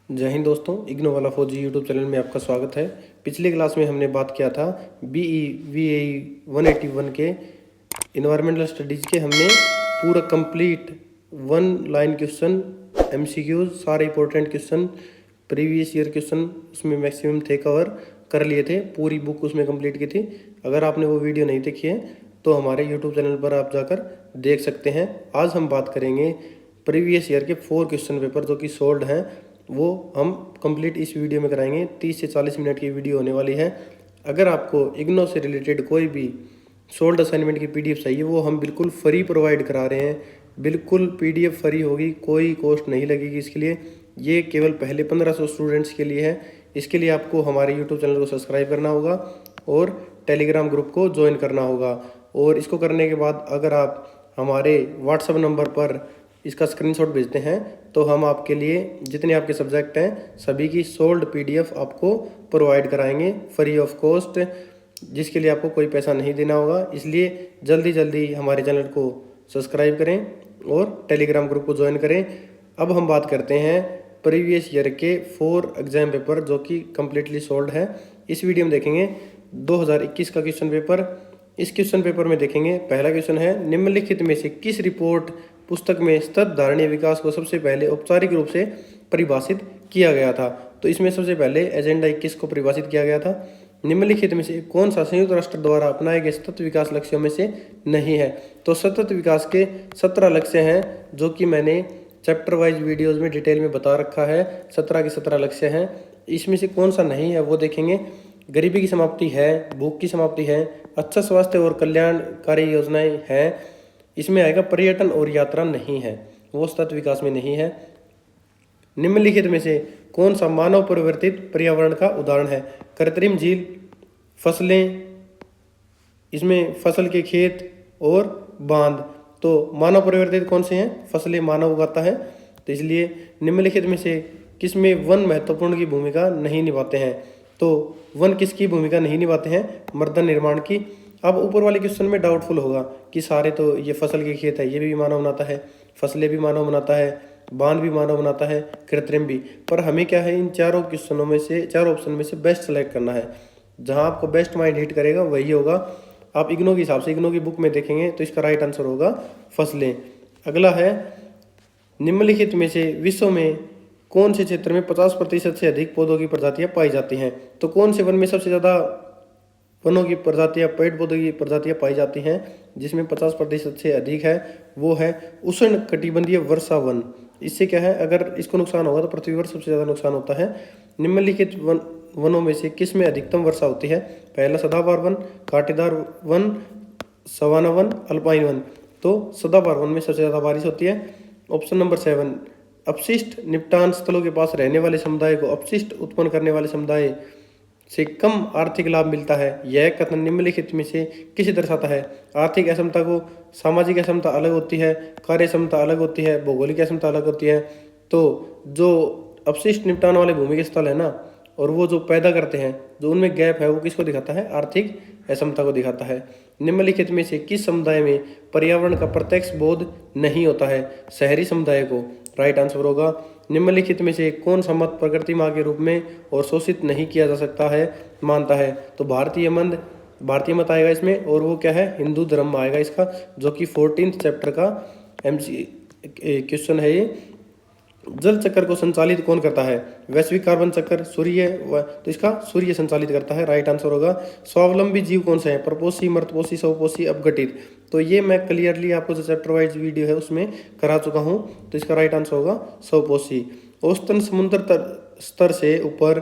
जय हिंद दोस्तों, इग्नो वाला फौजी यूट्यूब चैनल में आपका स्वागत है। पिछले क्लास में हमने बात किया था BE 181 के इन्वायरमेंटल स्टडीज़ के। हमने पूरा कंप्लीट 1 लाइन क्वेश्चन, MCQs, सारे important question, previous year question उसमें मैक्सिमम थे कवर कर लिए थे। पूरी बुक उसमें कंप्लीट की थी। अगर आपने वो वीडियो नहीं देखी है तो हमारे यूट्यूब चैनल पर आप जाकर देख सकते हैं। आज हम बात करेंगे प्रीवियस ईयर के 4 क्वेश्चन पेपर जो कि सोल्ड हैं, वो हम कंप्लीट इस वीडियो में कराएंगे। 30 से 40 मिनट की वीडियो होने वाली है। अगर आपको इग्नो से रिलेटेड कोई भी सोल्ड असाइनमेंट की PDF चाहिए, वो हम बिल्कुल फ्री प्रोवाइड करा रहे हैं। बिल्कुल PDF फ्री होगी, कोई कॉस्ट नहीं लगेगी इसके लिए। ये केवल पहले 1500 स्टूडेंट्स के लिए है। इसके लिए आपको हमारे यूट्यूब चैनल को सब्सक्राइब करना होगा और टेलीग्राम ग्रुप को ज्वाइन करना होगा। और इसको करने के बाद अगर आप हमारे व्हाट्सएप नंबर पर इसका स्क्रीनशॉट भेजते हैं तो हम आपके लिए जितने आपके सब्जेक्ट हैं सभी की सोल्ड PDF आपको प्रोवाइड कराएंगे फ्री ऑफ कॉस्ट, जिसके लिए आपको कोई पैसा नहीं देना होगा। इसलिए जल्दी जल्दी हमारे चैनल को सब्सक्राइब करें और टेलीग्राम ग्रुप को ज्वाइन करें। अब हम बात करते हैं प्रीवियस ईयर के 4 एग्जाम पेपर जो कि कम्प्लीटली सोल्ड है। इस वीडियो में देखेंगे 2021 का क्वेश्चन पेपर। इस क्वेश्चन पेपर में देखेंगे, पहला क्वेश्चन है, निम्नलिखित में से किस रिपोर्ट पुस्तक में सतत धारणीय विकास को सबसे पहले औपचारिक रूप से परिभाषित किया गया था। तो इसमें सबसे पहले एजेंडा 21 को परिभाषित किया गया था। निम्नलिखित में से कौन सा संयुक्त राष्ट्र द्वारा अपनाए गए सतत विकास लक्ष्यों में से नहीं है। तो सतत विकास के 17 लक्ष्य हैं जो कि मैंने चैप्टर वाइज वीडियोज में डिटेल में बता रखा है। 17 के 17 लक्ष्य हैं। इसमें से कौन सा नहीं है वो देखेंगे। गरीबी की समाप्ति है, भूख की समाप्ति है, अच्छा स्वास्थ्य और कल्याणकारी योजनाएं हैं। इसमें आएगा पर्यटन और यात्रा नहीं है, वो सतत विकास में नहीं है। निम्नलिखित में से कौन सा मानव परिवर्तित पर्यावरण का उदाहरण है। कृत्रिम झील, फसलें, इसमें फसल के खेत और बांध। तो मानव परिवर्तित कौन से हैं, फसलें मानव उगाता है। तो इसलिए निम्नलिखित में से किसमें वन महत्वपूर्ण की भूमिका नहीं निभाते हैं। तो वन किसकी भूमिका नहीं निभाते हैं, मृदा निर्माण की। अब ऊपर वाले क्वेश्चन में डाउटफुल होगा कि सारे तो ये फसल के खेत है, ये भी मानव बनाता है, फसलें भी मानव बनाता है, बांध भी मानव बनाता है, कृत्रिम भी। पर हमें क्या है, इन चारों क्वेश्चनों में से, चारों ऑप्शन में से बेस्ट सेलेक्ट करना है। जहां आपको बेस्ट माइंड हिट करेगा वही होगा। आप इग्नो के हिसाब से, इग्नो की बुक में देखेंगे तो इसका राइट आंसर होगा फसलें। अगला है, निम्नलिखित में से विश्व में कौन से क्षेत्र में 50% से अधिक पौधों की प्रजातियां पाई जाती हैं। तो कौन से वन में सबसे ज़्यादा वनों की प्रजातियां, पेड़ पौधों की प्रजातियां पाई जाती हैं, जिसमें 50% से अधिक है, वो है उष्ण कटिबंधीय वर्षा वन। इससे क्या है, अगर इसको नुकसान होगा तो पृथ्वी पर सबसे ज़्यादा नुकसान होता है। निम्नलिखित वनों में से किस में अधिकतम वर्षा होती है। पहला सदाबहार वन, कांटेदार वन, सवाना वन, अल्पाइन वन। तो सदाबहार वन में सबसे ज़्यादा बारिश होती है। ऑप्शन नंबर 7, अपशिष्ट निपटान स्थलों के पास रहने वाले समुदाय को अपशिष्ट उत्पन्न करने वाले समुदाय से कम आर्थिक लाभ मिलता है। यह कथन निम्नलिखित में से किसे दर्शाता है। आर्थिक असमता को, सामाजिक असमता अलग होती है, कार्य क्षमता अलग होती है, भौगोलिक असमता अलग होती है। तो जो अपशिष्ट निपटान वाले भूमि के स्थल है ना, और वो जो पैदा करते हैं, जो उनमें गैप है, वो किसको दिखाता है, आर्थिक असमता को दिखाता है। निम्नलिखित में से किस समुदाय में पर्यावरण का प्रत्यक्ष बोध नहीं होता है। शहरी समुदाय को। राइट आंसर होगा। निम्नलिखित में से कौन सा मत प्रकृति माँ के रूप में और शोषित नहीं किया जा सकता है, मानता है। तो भारतीय मत आएगा इसमें, और वो क्या है, हिंदू धर्म आएगा इसका, जो कि 14th चैप्टर का MC क्वेश्चन है ये। जल चक्र को संचालित कौन करता है। वैश्विक कार्बन चक्र, सूर्य, तो इसका सूर्य संचालित करता है। राइट आंसर होगा। स्वावलंबी जीव कौन से हैं, परपोषी, मृतपोषी, स्वपोषी, अपघटित। तो ये मैं क्लियरली आपको जो चैप्टर वाइज वीडियो है उसमें करा चुका हूँ। तो इसका राइट आंसर होगा स्वपोषी। औसतन समुद्र स्तर से ऊपर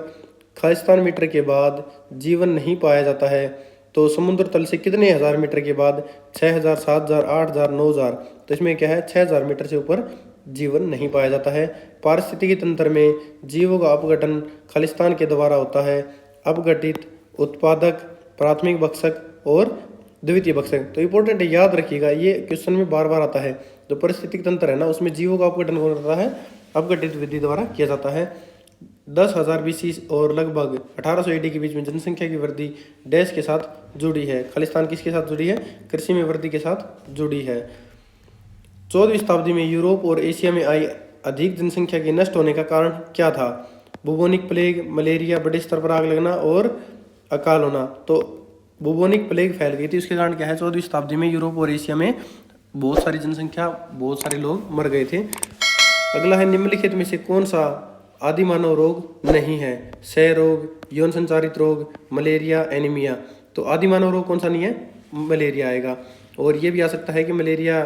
खालिस्तान मीटर के बाद जीवन नहीं पाया जाता है। तो समुद्र तल से कितने हज़ार मीटर के बाद, 6000, 7000, 8000, 9000। तो इसमें क्या है, 6000 मीटर से ऊपर जीवन नहीं पाया जाता है। पारिस्थितिकी तंत्र में जीवों का अपघटन खालिस्तान के द्वारा होता है। अपघटित, उत्पादक, प्राथमिक भक्षक और द्वितीय भक्षक। तो इंपॉर्टेंट है, याद रखिएगा, ये क्वेश्चन में बार बार आता है। जो पारिस्थितिक तंत्र है ना, उसमें जीवों का अपघटन कौन करता है, अपघटित विधि द्वारा किया जाता है। 10,000 BC और लगभग 1800 AD के बीच में जनसंख्या की वृद्धि डैश के साथ जुड़ी है। खालिस्तान किसके साथ जुड़ी है, कृषि में वृद्धि के साथ जुड़ी है। 14वीं शताब्दी में यूरोप और एशिया में आई अधिक जनसंख्या के नष्ट होने का कारण क्या था। बुबोनिक प्लेग, मलेरिया, बड़े स्तर पर आग लगना और अकाल होना। तो बुबोनिक प्लेग फैल गई थी, उसके कारण क्या है 14वीं शताब्दी में यूरोप और एशिया में बहुत सारी जनसंख्या, बहुत सारे लोग मर गए थे। अगला है निम्नलिखित में से कौन सा आदि मानव रोग नहीं है? क्षय रोग, यौन संचारित रोग, मलेरिया, एनीमिया। तो आदि मानव रोग कौन सा नहीं है? मलेरिया आएगा। और ये भी आ सकता है कि मलेरिया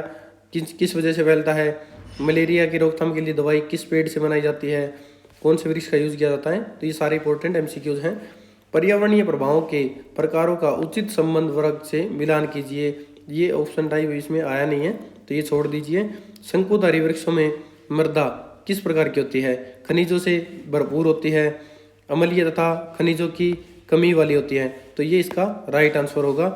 किस वजह से फैलता है, मलेरिया की रोकथाम के लिए दवाई किस पेड़ से बनाई जाती है, कौन से वृक्ष का यूज किया जाता है। तो ये सारे इंपॉर्टेंट एमसीक्यूज हैं। पर्यावरणीय प्रभावों के प्रकारों का उचित संबंध वर्ग से मिलान कीजिए। ये ऑप्शन टाइप इसमें आया नहीं है, तो ये छोड़ दीजिए। शंकुधारी वृक्षों में मृदा किस प्रकार की होती है? खनिजों से भरपूर होती है, अम्लीय तथा खनिजों की कमी वाली होती है। तो ये इसका राइट आंसर होगा।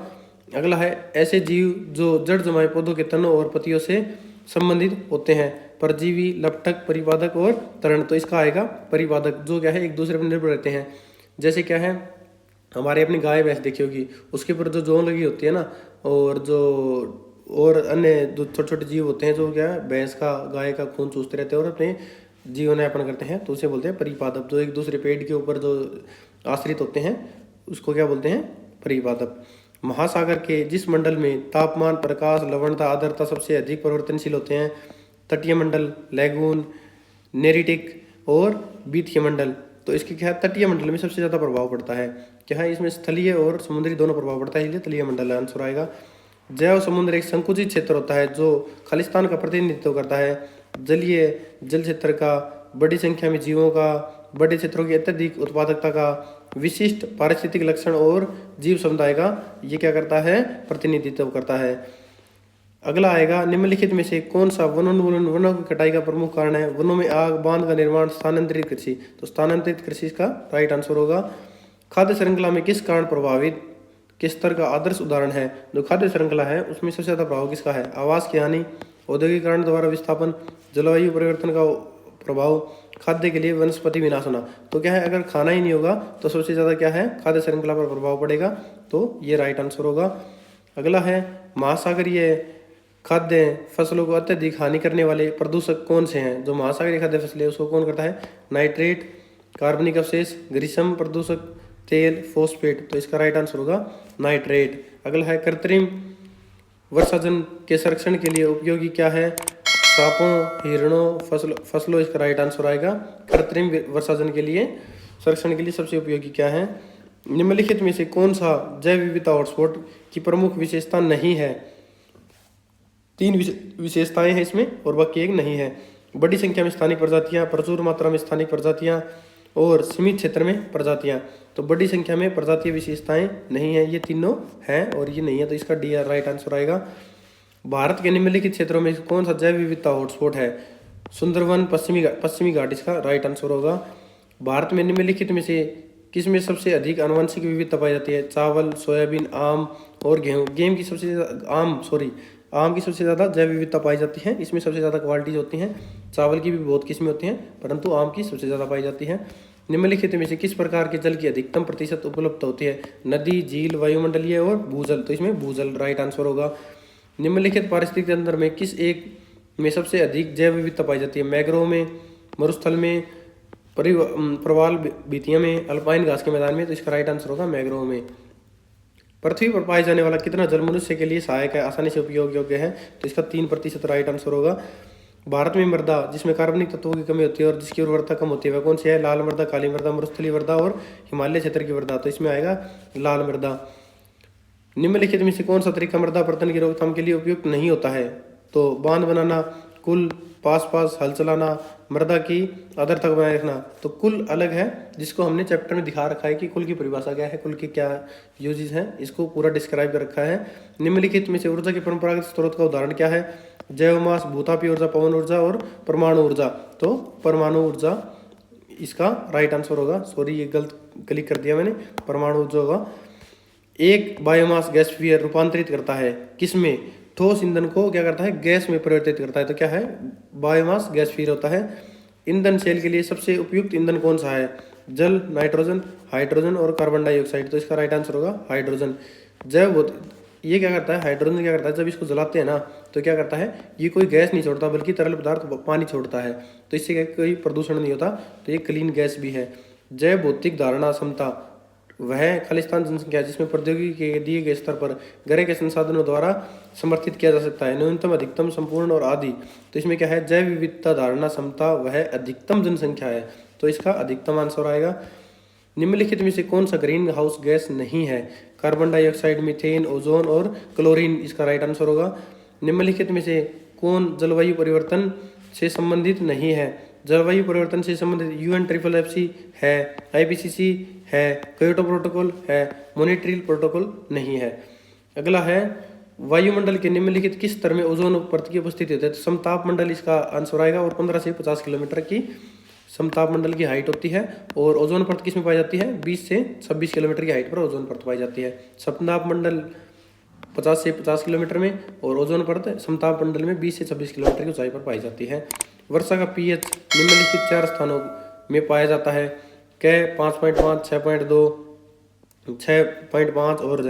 अगला है ऐसे जीव जो जड़ जमाए पौधों के तनों और पत्तियों से संबंधित होते हैं, परजीवी, लपटक, परिपादक और तरण। तो इसका आएगा परिपादक, जो क्या है एक दूसरे पर निर्भर रहते हैं। जैसे क्या है, हमारे अपनी गाय भैंस देखी होगी, उसके ऊपर जो जौं लगी होती है ना, और जो और अन्य जो छोटे छोटे जीव होते हैं जो क्या है भैंस का, गाय का खून चूसते रहते हैं और अपने जीवन यापन करते हैं, तो उसे बोलते हैं परिपादक। जो एक दूसरे पेड़ के ऊपर जो आश्रित होते हैं उसको क्या बोलते हैं? परिपादक। महासागर के जिस मंडल में तापमान, प्रकाश, लवणता, आर्द्रता सबसे अधिक परिवर्तनशील होते हैं? तटीय मंडल, लैगून, नेरिटिक और बीथीय मंडल। तो इसके क्या है, तटीय मंडल में सबसे ज्यादा प्रभाव पड़ता है। क्या है, इसमें स्थलीय और समुद्री दोनों प्रभाव पड़ता है, इसलिए तलीय मंडल आंसर आएगा। जैव समुद्र एक संकुचित क्षेत्र होता है जो खालिस्तान का प्रतिनिधित्व करता है। जलीय जल क्षेत्र का बड़ी संख्या में जीवों का, बड़े क्षेत्रों की अत्यधिक उत्पादकता का, विशिष्ट पारिस्थितिक लक्षण और जीव समुदाय का ये क्या करता है? प्रतिनिधित्व करता है। अगला आएगा निम्नलिखित में से कौन सा वनोन्मूलन, वनों की कटाई का प्रमुख कारण है? वनों में आग, बांध का निर्माण, स्थानांतरित कृषि। तो स्थानांतरित कृषि का राइट आंसर होगा। खाद्य श्रृंखला में किस कारण प्रभावित के स्तर का आदर्श उदाहरण है? जो खाद्य श्रृंखला है उसमें सबसे ज्यादा प्रभाव किसका है? आवास की हानि, औद्योगिकरण द्वारा विस्थापन, जलवायु परिवर्तन का प्रभाव, खाद्य के लिए वनस्पति विनाश होना। तो क्या है, अगर खाना ही नहीं होगा तो सबसे ज्यादा क्या है? खाद्य श्रृंखला पर प्रभाव पड़ेगा। तो ये राइट आंसर होगा। अगला है महासागरीय खाद्य फसलों को अत्यधिक हानि करने वाले प्रदूषक कौन से हैं? जो महासागरीय खाद्य फसल है उसको कौन करता है? नाइट्रेट, कार्बनिक अवशेष, ग्रीष्म प्रदूषक, तेल, फॉस्फेट। तो इसका राइट आंसर होगा नाइट्रेट। अगला है कृत्रिम वर्षाजन के संरक्षण के लिए उपयोगी क्या है? सांपों, हिरणों, फसलों। इसका राइट आंसर आएगा कृत्रिम वर्षाजन के लिए, संरक्षण के लिए सबसे उपयोगी क्या है? निम्नलिखित में से कौन सा जैव विविधता हॉटस्पॉट की प्रमुख विशेषता नहीं है? 3 विशेषताएं हैं इसमें और बाकी एक नहीं है। बड़ी संख्या में स्थानिक प्रजातियां, प्रचुर मात्रा में स्थानिक प्रजातियां और सीमित क्षेत्र में प्रजातियां। तो बड़ी संख्या में प्रजातीय विशेषताएं नहीं है, ये तीनों हैं और ये नहीं है। तो इसका डी राइट आंसर आएगा। भारत के निम्नलिखित क्षेत्रों में कौन सा जैव विविधता हॉटस्पॉट है? सुंदरवन, पश्चिमी घाट। इसका राइट आंसर होगा। भारत में निम्नलिखित में से किसमें सबसे अधिक आनुवंशिक विविधता पाई जाती है? चावल, सोयाबीन, आम और गेहूं। गेहूं की सबसे आम की सबसे ज़्यादा जैव विविधता पाई जाती है, इसमें सबसे ज़्यादा क्वालिटीज होती हैं। चावल की भी बहुत किस्में होती हैं, परंतु आम की सबसे ज़्यादा पाई जाती है। निम्नलिखित में से किस प्रकार के जल की अधिकतम प्रतिशत उपलब्ध होती है? नदी, झील, वायुमंडलीय और भूजल। तो इसमें भूजल राइट आंसर होगा। निम्नलिखित पारिस्थितिक तंत्र में किस एक में सबसे अधिक जैव विविधता पाई जाती है? मैग्रोव में, मरुस्थल में, प्रवाल भित्तियां में, अल्पाइन घास के मैदान में। तो इसका राइट आंसर होगा मैग्रोव में। पृथ्वी पर पाए जाने वाला कितना जल मनुष्य के लिए सहायक है, आसानी से उपयोग योग्य है? तो इसका 3% राइट आंसर होगा। भारत में मृदा जिसमें कार्बनिक तत्वों की कमी होती है और जिसकी उर्वरता कम होती है वह कौन सी है? लाल मृदा, काली मृदा, मरुस्थलीय मृदा और हिमालय क्षेत्र की मृदा। तो इसमें आएगा लाल मृदा। निम्नलिखित में से कौन सा तरीका मृदा अपरदन की रोकथाम के लिए उपयुक्त नहीं होता है? तो बांध बनाना, कुल, पास हल चलाना, मृदा की आर्द्रता को बनाए रखना। तो कुल अलग है, जिसको हमने चैप्टर में दिखा रखा है कि कुल की परिभाषा क्या है, कुल के क्या यूजेस हैं, इसको पूरा डिस्क्राइब कर रखा है। निम्नलिखित में से ऊर्जा के परंपरागत स्रोत का उदाहरण क्या है? जैवमास, भूतापीय ऊर्जा, पवन ऊर्जा और परमाणु ऊर्जा। तो परमाणु ऊर्जा इसका राइट आंसर होगा। सॉरी, ये गलत क्लिक कर दिया मैंने, परमाणु ऊर्जा होगा। एक बायोमास गैसीफियर रूपांतरित करता है किसमें? ठोस ईंधन को क्या करता है? गैस में परिवर्तित करता है। तो क्या है? बायोमास गैसीफियर होता है। ईंधन सेल के लिए सबसे उपयुक्त ईंधन कौन सा है? जल, नाइट्रोजन, हाइड्रोजन और कार्बन डाइऑक्साइड। तो इसका राइट आंसर होगा हाइड्रोजन। ये क्या करता है, हाइड्रोजन क्या करता है, जब इसको जलाते हैं ना तो क्या करता है, ये कोई गैस नहीं छोड़ता बल्कि तरल पदार्थ पानी छोड़ता है। तो इससे क्या कोई प्रदूषण नहीं होता, तो ये क्लीन गैस भी है। जैव भौतिक धारणा क्षमता वह खालिस्तान जनसंख्या है जिसमें प्रौद्योगिकी के दिए गए स्तर पर गहरे के संसाधनों द्वारा समर्थित किया जा सकता है, न्यूनतम अधिकतम संपूर्ण और आदि। तो इसमें क्या है, जैव विविधता धारणा क्षमता वह अधिकतम जनसंख्या है, तो इसका अधिकतम आंसर आएगा। निम्नलिखित में से कौन सा ग्रीन हाउस गैस नहीं है, कार्बन डाइऑक्साइड, मीथेन, ओजोन और क्लोरीन इसका राइट आंसर होगा। निम्नलिखित में से कौन जलवायु परिवर्तन से संबंधित नहीं है, जलवायु परिवर्तन से संबंधित UNFFC है, IPCC है, क्योटो प्रोटोकॉल है, मॉन्ट्रियल प्रोटोकॉल नहीं है। अगला है, वायुमंडल के निम्नलिखित किस स्तर में ओजोन परत की उपस्थिति होती है, तो समताप मंडल इसका आंसर आएगा। और 15 से 50 किलोमीटर की समताप मंडल की हाइट होती है। और ओजोन परत किस में पाई जाती है, 20 से 26 किलोमीटर की हाइट पर ओजोन परत पाई जाती है। समताप मंडल 50 से 50 किलोमीटर में और ओजोन परत समताप मंडल में 20 से 26 किलोमीटर की ऊंचाई पर पाई जाती है। वर्षा का pH निम्नलिखित 4 स्थानों में पाया जाता है, कै 5.5, 6.2, 6.5 और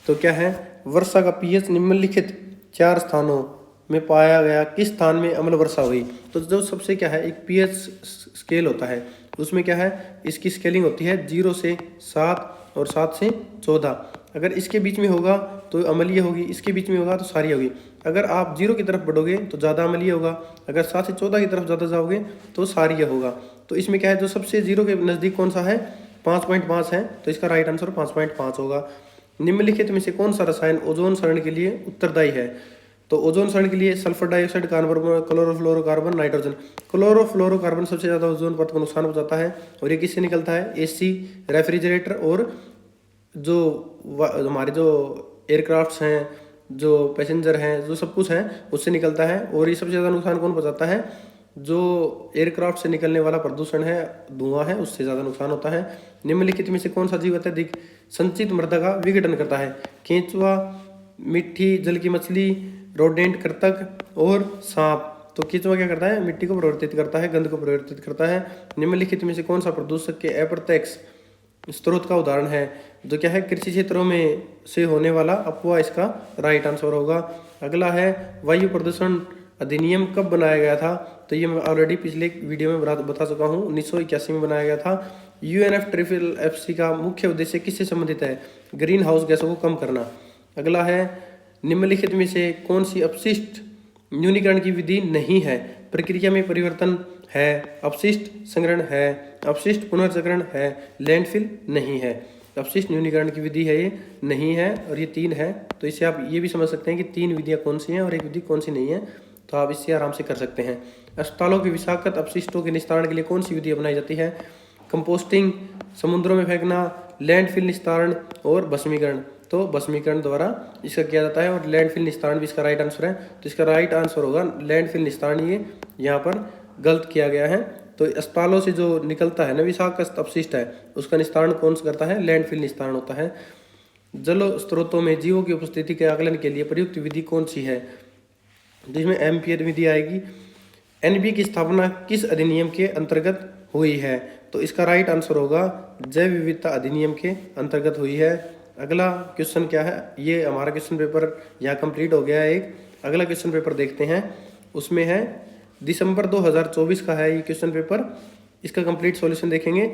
तो क्या है, वर्षा का pH निम्नलिखित 4 स्थानों में पाया गया, किस स्थान में अम्ल वर्षा हुई। तो जो सबसे क्या है, एक pH स्केल होता है, उसमें क्या है, इसकी स्केलिंग होती है 0 से 7 और 7 से 14। अगर इसके बीच में होगा तो अम्लीय होगी, इसके बीच में होगा तो क्षारीय होगी। अगर आप 0 की तरफ बढ़ोगे तो ज़्यादा अम्लीय होगा, अगर 7 से 14 की तरफ ज़्यादा जाओगे तो क्षारीय होगा। तो इसमें क्या है, जो सबसे 0 के नज़दीक कौन सा है, 5.5 है, तो इसका राइट आंसर 5.5 होगा। निम्नलिखित में से कौन सा रसायन ओजोन क्षरण के लिए उत्तरदायी है, तो ओजोन क्षरण के लिए sulphur dioxide, carbon, chlorofluorocarbon, nitrogen. Chlorofluorocarbon सबसे ज़्यादा ओजोन परत को नुकसान पहुंचाता है, और ये किससे निकलता है, AC, रेफ्रिजरेटर और जो हमारे जो एयरक्राफ्ट्स हैं, जो पैसेंजर हैं, जो सब कुछ है उससे निकलता है। और ये सबसे ज़्यादा नुकसान कौन पहुंचाता है, जो एयरक्राफ्ट से निकलने वाला प्रदूषण है, धुआं है, उससे ज़्यादा नुकसान होता है। निम्नलिखित में से कौन सा जीव अत्यधिक संचित मृदा का विघटन करता है, केंचुआ, मिट्टी जल की मछली, रोडेंट, कृंतक और सांप। तो केंचुआ क्या करता है, मिट्टी को परिवर्तित करता है, गंध को परिवर्तित करता है। निम्नलिखित में से कौन सा प्रदूषक के अप्रत्यक्ष स्रोत का उदाहरण है, जो क्या है, कृषि क्षेत्रों में से होने वाला अफवाह इसका राइट आंसर होगा। अगला है, वायु प्रदूषण अधिनियम कब बनाया गया था, तो ये मैं ऑलरेडी पिछले वीडियो में बता चुका हूँ, 1981 में बनाया गया था। UNFFC का मुख्य उद्देश्य किससे संबंधित है, ग्रीन हाउस गैसों को कम करना। अगला है, निम्नलिखित में से कौन सी अपशिष्ट न्यूनीकरण की विधि नहीं है, प्रक्रिया में परिवर्तन है, अपशिष्ट संग्रहण है, अपशिष्ट पुनर्चक्रण है, लैंडफिल नहीं है। अपशिष्ट न्यूनीकरण की विधि है, ये नहीं है, और ये 3 है। तो इससे आप ये भी समझ सकते हैं कि 3 विधियाँ कौन सी हैं और एक विधि कौन सी नहीं है, तो आप इससे आराम से कर सकते हैं। अस्पतालों के विषाक्त अपशिष्टों के निस्तारण के लिए कौन सी विधि अपनाई जाती है, कंपोस्टिंग, समुद्रों में फेंकना, लैंडफिल निस्तारण और भस्मीकरण। तो भस्मीकरण द्वारा इसका किया जाता है, और लैंडफिल निस्तारण भी इसका राइट आंसर है। तो इसका राइट आंसर होगा लैंडफिल निस्तारण, ये यहाँ पर गलत किया गया है। तो अस्पतालों से जो निकलता है ना विषाक्त अपशिष्ट है, उसका निस्तारण कौन सा करता है, लैंडफिल निस्तारण होता है। जल स्रोतों में जीवों की उपस्थिति के आकलन के लिए प्रयुक्त विधि कौन सी है, जिसमें एम्पियर विधि आएगी। NB की स्थापना किस अधिनियम के अंतर्गत हुई है, तो इसका राइट आंसर होगा जैव विविधता अधिनियम के अंतर्गत हुई है। अगला क्वेश्चन क्या है, ये हमारा क्वेश्चन पेपर यहाँ कंप्लीट हो गया है। एक अगला क्वेश्चन पेपर देखते हैं, उसमें है दिसंबर 2024 का है ये क्वेश्चन पेपर। इसका कंप्लीट सॉल्यूशन देखेंगे।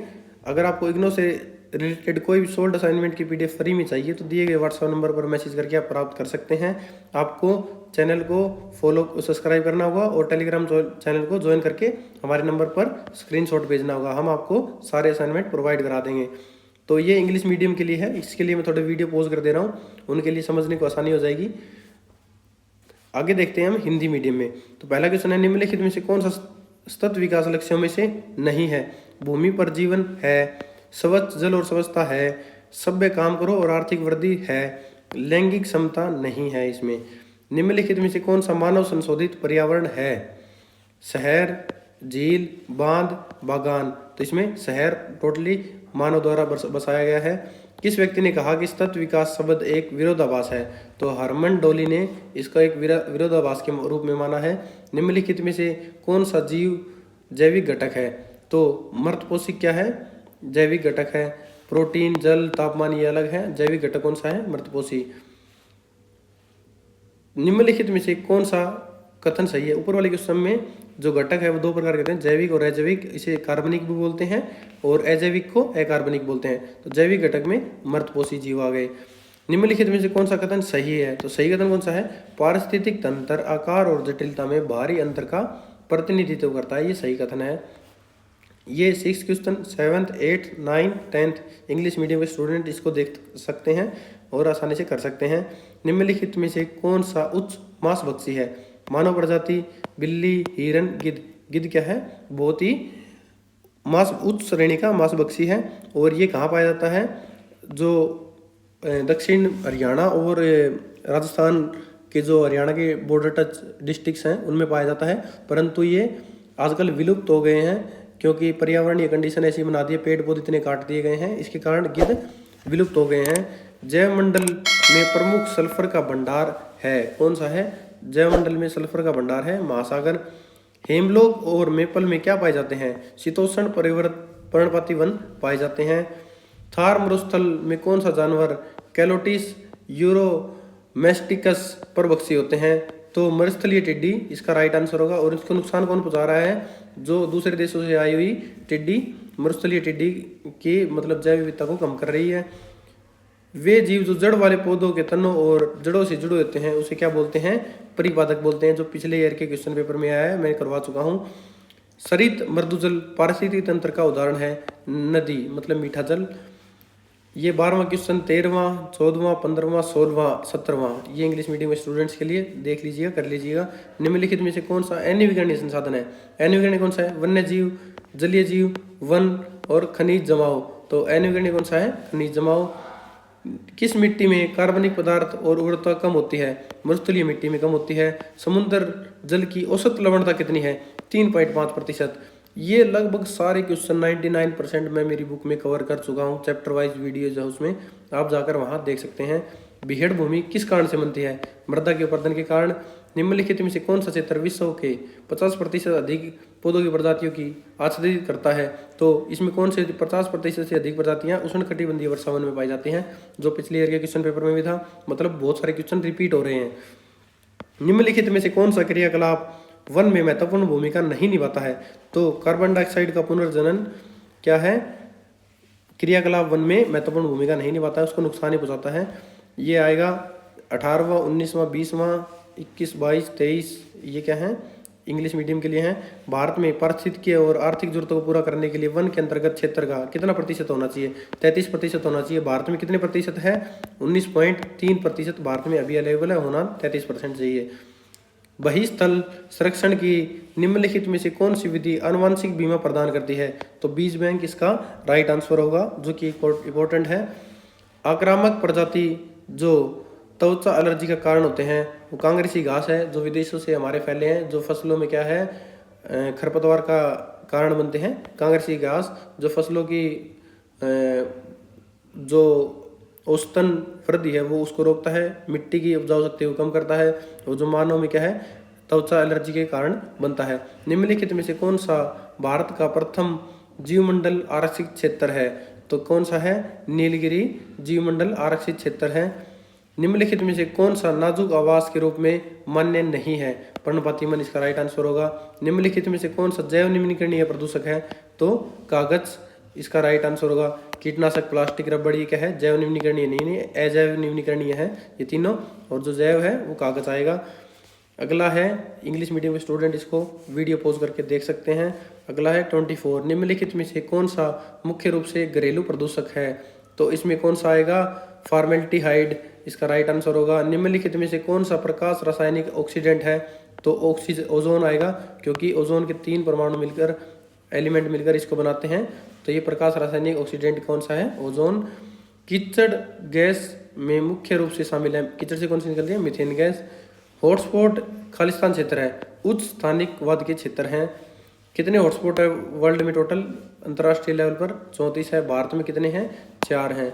अगर आपको इग्नो से रिलेटेड कोई भी सोल्ड असाइनमेंट की PDF फ्री में चाहिए तो दिए गए व्हाट्सएप नंबर पर मैसेज करके आप प्राप्त कर सकते हैं। आपको चैनल को सब्सक्राइब करना होगा और टेलीग्राम चैनल को ज्वाइन करके हमारे नंबर पर स्क्रीनशॉट भेजना होगा, हम आपको सारे असाइनमेंट प्रोवाइड करा देंगे। तो ये इंग्लिश मीडियम के लिए है, इसके लिए मैं थोड़ा वीडियो पॉज कर दे रहा हूँ, उनके लिए समझने को आसानी हो जाएगी। आगे देखते हैं हम हिंदी मीडियम में। तो पहला क्वेश्चन है, निम्नलिखित में से कौन सा सतत विकास लक्ष्यों में से नहीं है, भूमि पर जीवन है, स्वच्छ जल और स्वच्छता है, सभ्य काम करो और आर्थिक वृद्धि है, लैंगिक समता नहीं है। इसमें निम्नलिखित में से कौन सा मानव संशोधित पर्यावरण है, शहर, झील, बांध, बागान। तो इसमें शहर टोटली मानव द्वारा बसाया गया है। किस व्यक्ति ने कहा कि सतत विकास शब्द एक विरोधाभास है, तो हरमन डोली ने इसका एक विरोधाभास के रूप में माना है। निम्नलिखित में से कौन सा जीव जैविक घटक है, तो मृतपोषी क्या है, जैविक घटक है। प्रोटीन, जल, तापमान ये अलग है, जैविक घटक कौन सा है, मृतपोषी। निम्नलिखित में से कौन सा कथन सही है? ऊपर वाले क्वेश्चन में जो घटक है वो दो प्रकार के होते हैं, जैविक और अजैविक। इसे कार्बनिक भी बोलते हैं और अजैविक को अकार्बनिक बोलते हैं। तो जैविक घटक में मृतपोषी जीव आ गए। निम्नलिखित में से कौन सा कथन सही है? तो सही कथन कौन सा है? पारिस्थितिक तंत्र आकार और जटिलता में बाहरी अंतर का प्रतिनिधित्व करता है, ये सही कथन है। ये 6 question 7th 8th 9th 10th English medium के स्टूडेंट इसको देख सकते हैं और आसानी से कर सकते हैं। निम्नलिखित में से कौन सा उच्च मांसभक्षी है? मानव प्रजाति, बिल्ली, हिरन, गिद्ध। गिद्ध क्या है? बहुत ही उच्च श्रेणी का मांसभक्षी है। और ये कहाँ पाया जाता है? जो दक्षिण हरियाणा और राजस्थान के जो हरियाणा के बॉर्डर टच डिस्ट्रिक्ट्स हैं उनमें पाया जाता है, परंतु ये आजकल विलुप्त हो गए हैं क्योंकि पर्यावरणीय कंडीशन ऐसी बना दी है, पेड़ पौधे इतने काट दिए गए हैं, इसके कारण गिद्ध विलुप्त हो गए हैं। जैवमंडल में प्रमुख सल्फर का भंडार है, कौन सा है? जैवमंडल में सल्फर का भंडार है महासागर। हेमलॉक और मेपल में क्या पाए जाते हैं? शीतोष्ण पर्णपाती वन पाए जाते हैं। थार मरुस्थल में कौन सा जानवर कैलोटिस यूरोमेस्टिकस परभक्षी होते हैं? तो मरुस्थलीय टिड्डी इसका राइट आंसर होगा। और इसको नुकसान कौन पहुंचा रहा है? जो दूसरे देशों से आई हुई टिड्डी, मरुस्थलीय टिड्डी की मतलब जैव विविधता को कम कर रही है। वे जीव जो जड़ वाले पौधों के तनों और जड़ों से जुड़े होते हैं उसे क्या बोलते हैं? परिपादक बोलते हैं, जो पिछले ईयर के क्वेश्चन पेपर में आया है, मैं करवा चुका हूँ। सरित मृदुजल पारिस्थितिक तंत्र का उदाहरण है नदी, मतलब मीठा जल। ये 12वां क्वेश्चन 13वां 14वां 15वां 16वां 17वां ये इंग्लिश मीडियम स्टूडेंट्स के लिए देख लीजिएगा, कर लीजिएगा। निम्नलिखित में से कौन सा अनविकरणीय संसाधन है? अनविकरणीय कौन सा है? वन्य जीव, जलीय जीव, वन और खनिज जमाव। तो अनविकरणीय कौन सा है? खनिज जमाव। किस मिट्टी में कार्बनिक पदार्थ और उर्वरता कम होती है? मरुस्थलीय मिट्टी में कम होती है। समुद्र जल की औसत लवणता कितनी है? 3.5%। ये लगभग सारे क्वेश्चन 99% मैं मेरी बुक में कवर कर चुका हूँ, चैप्टर वाइज वीडियो जो उसमें आप जाकर वहाँ देख सकते हैं। बीहड़ भूमि किस कारण से बनती है? मृदा के अपर्दन के कारण। निम्नलिखित में से कौन सा क्षेत्र विश्व के 50% अधिक पौधों की प्रजातियों की आच्छादित करता है? तो इसमें कौन से 50% से अधिक प्रजातियां उष्णकटिबंधीय वर्षावन में पाई जाती हैं, जो पिछले ईयर के क्वेश्चन पेपर में भी था। मतलब बहुत सारे क्वेश्चन रिपीट हो रहे हैं। निम्नलिखित में से कौन सा क्रियाकलाप वन में महत्वपूर्ण भूमिका नहीं निभाता है? तो कार्बन डाइऑक्साइड का पुनर्जनन क्या है? क्रियाकलाप वन में महत्वपूर्ण भूमिका नहीं निभाता है, उसको नुकसान ही पहुंचाता है। ये आएगा 18वां 19वां 20वां 21 22 23 ये क्या है? इंग्लिश मीडियम के लिए हैं। भारत में पारिस्थितिकीय और आर्थिक जरूरतों को पूरा करने के लिए वन के अंतर्गत क्षेत्र का कितना प्रतिशत होना चाहिए? 33% होना चाहिए। भारत में कितने प्रतिशत है? 19.3% भारत में अभी अवेलेबल है, होना 33% चाहिए। बहिस्थल संरक्षण की निम्नलिखित में से कौन सी विधि आनुवंशिक बीमा प्रदान करती है? तो बीज बैंक इसका राइट आंसर होगा, जो कि इम्पोर्टेंट है। आक्रामक प्रजाति जो त्वचा एलर्जी का कारण होते हैं वो कांग्रेसी घास है, जो विदेशों से हमारे फैले हैं, जो फसलों में क्या है खरपतवार का कारण बनते हैं। कांग्रेसी घास जो फसलों की जो औसतन वृद्धि है वो उसको रोकता है, मिट्टी की उपजाऊ शक्ति को कम करता है, और जो मानव में क्या है त्वचा एलर्जी के कारण बनता है। निम्नलिखित में से कौन सा भारत का प्रथम जीवमंडल आरक्षित क्षेत्र है? तो कौन सा है? नीलगिरी जीवमंडल आरक्षित क्षेत्र है। निम्नलिखित में से कौन सा नाजुक आवास के रूप में मान्य नहीं है? पर्णपाती वन इसका राइट आंसर होगा। निम्नलिखित में से कौन सा जैव निम्नीकरणीय प्रदूषक है? तो कागज इसका राइट आंसर होगा। कीटनाशक, प्लास्टिक, रबड़ ये क्या है? जैव निम्नीकरणीय नहीं, अजैव निम्नीकरणीय है ये तीनों, और जो जैव है वो कागज आएगा। अगला है इंग्लिश मीडियम के स्टूडेंट इसको वीडियो पॉज करके देख सकते हैं। अगला है 24। निम्नलिखित में से कौन सा मुख्य रूप से घरेलू प्रदूषक है? तो इसमें कौन सा आएगा? फॉर्मेल्डिहाइड इसका राइट आंसर होगा। निम्नलिखित में से कौन सा प्रकाश रासायनिक ऑक्सीडेंट है? तो ओजोन आएगा, क्योंकि ओजोन के 3 परमाणु मिलकर एलिमेंट मिलकर इसको बनाते हैं। तो ये प्रकाश रासायनिक ऑक्सीडेंट कौन सा है? ओजोन। कीचड़ गैस में मुख्य रूप से शामिल है, कीचड़ से कौन सी निकलती है? Methane gas. हॉटस्पॉट खालिस्तान क्षेत्र है, उच्च स्थानिकवाद के क्षेत्र हैं। कितने हॉटस्पॉट है वर्ल्ड में टोटल? अंतर्राष्ट्रीय लेवल पर 34 है। भारत में कितने हैं? 4 हैं।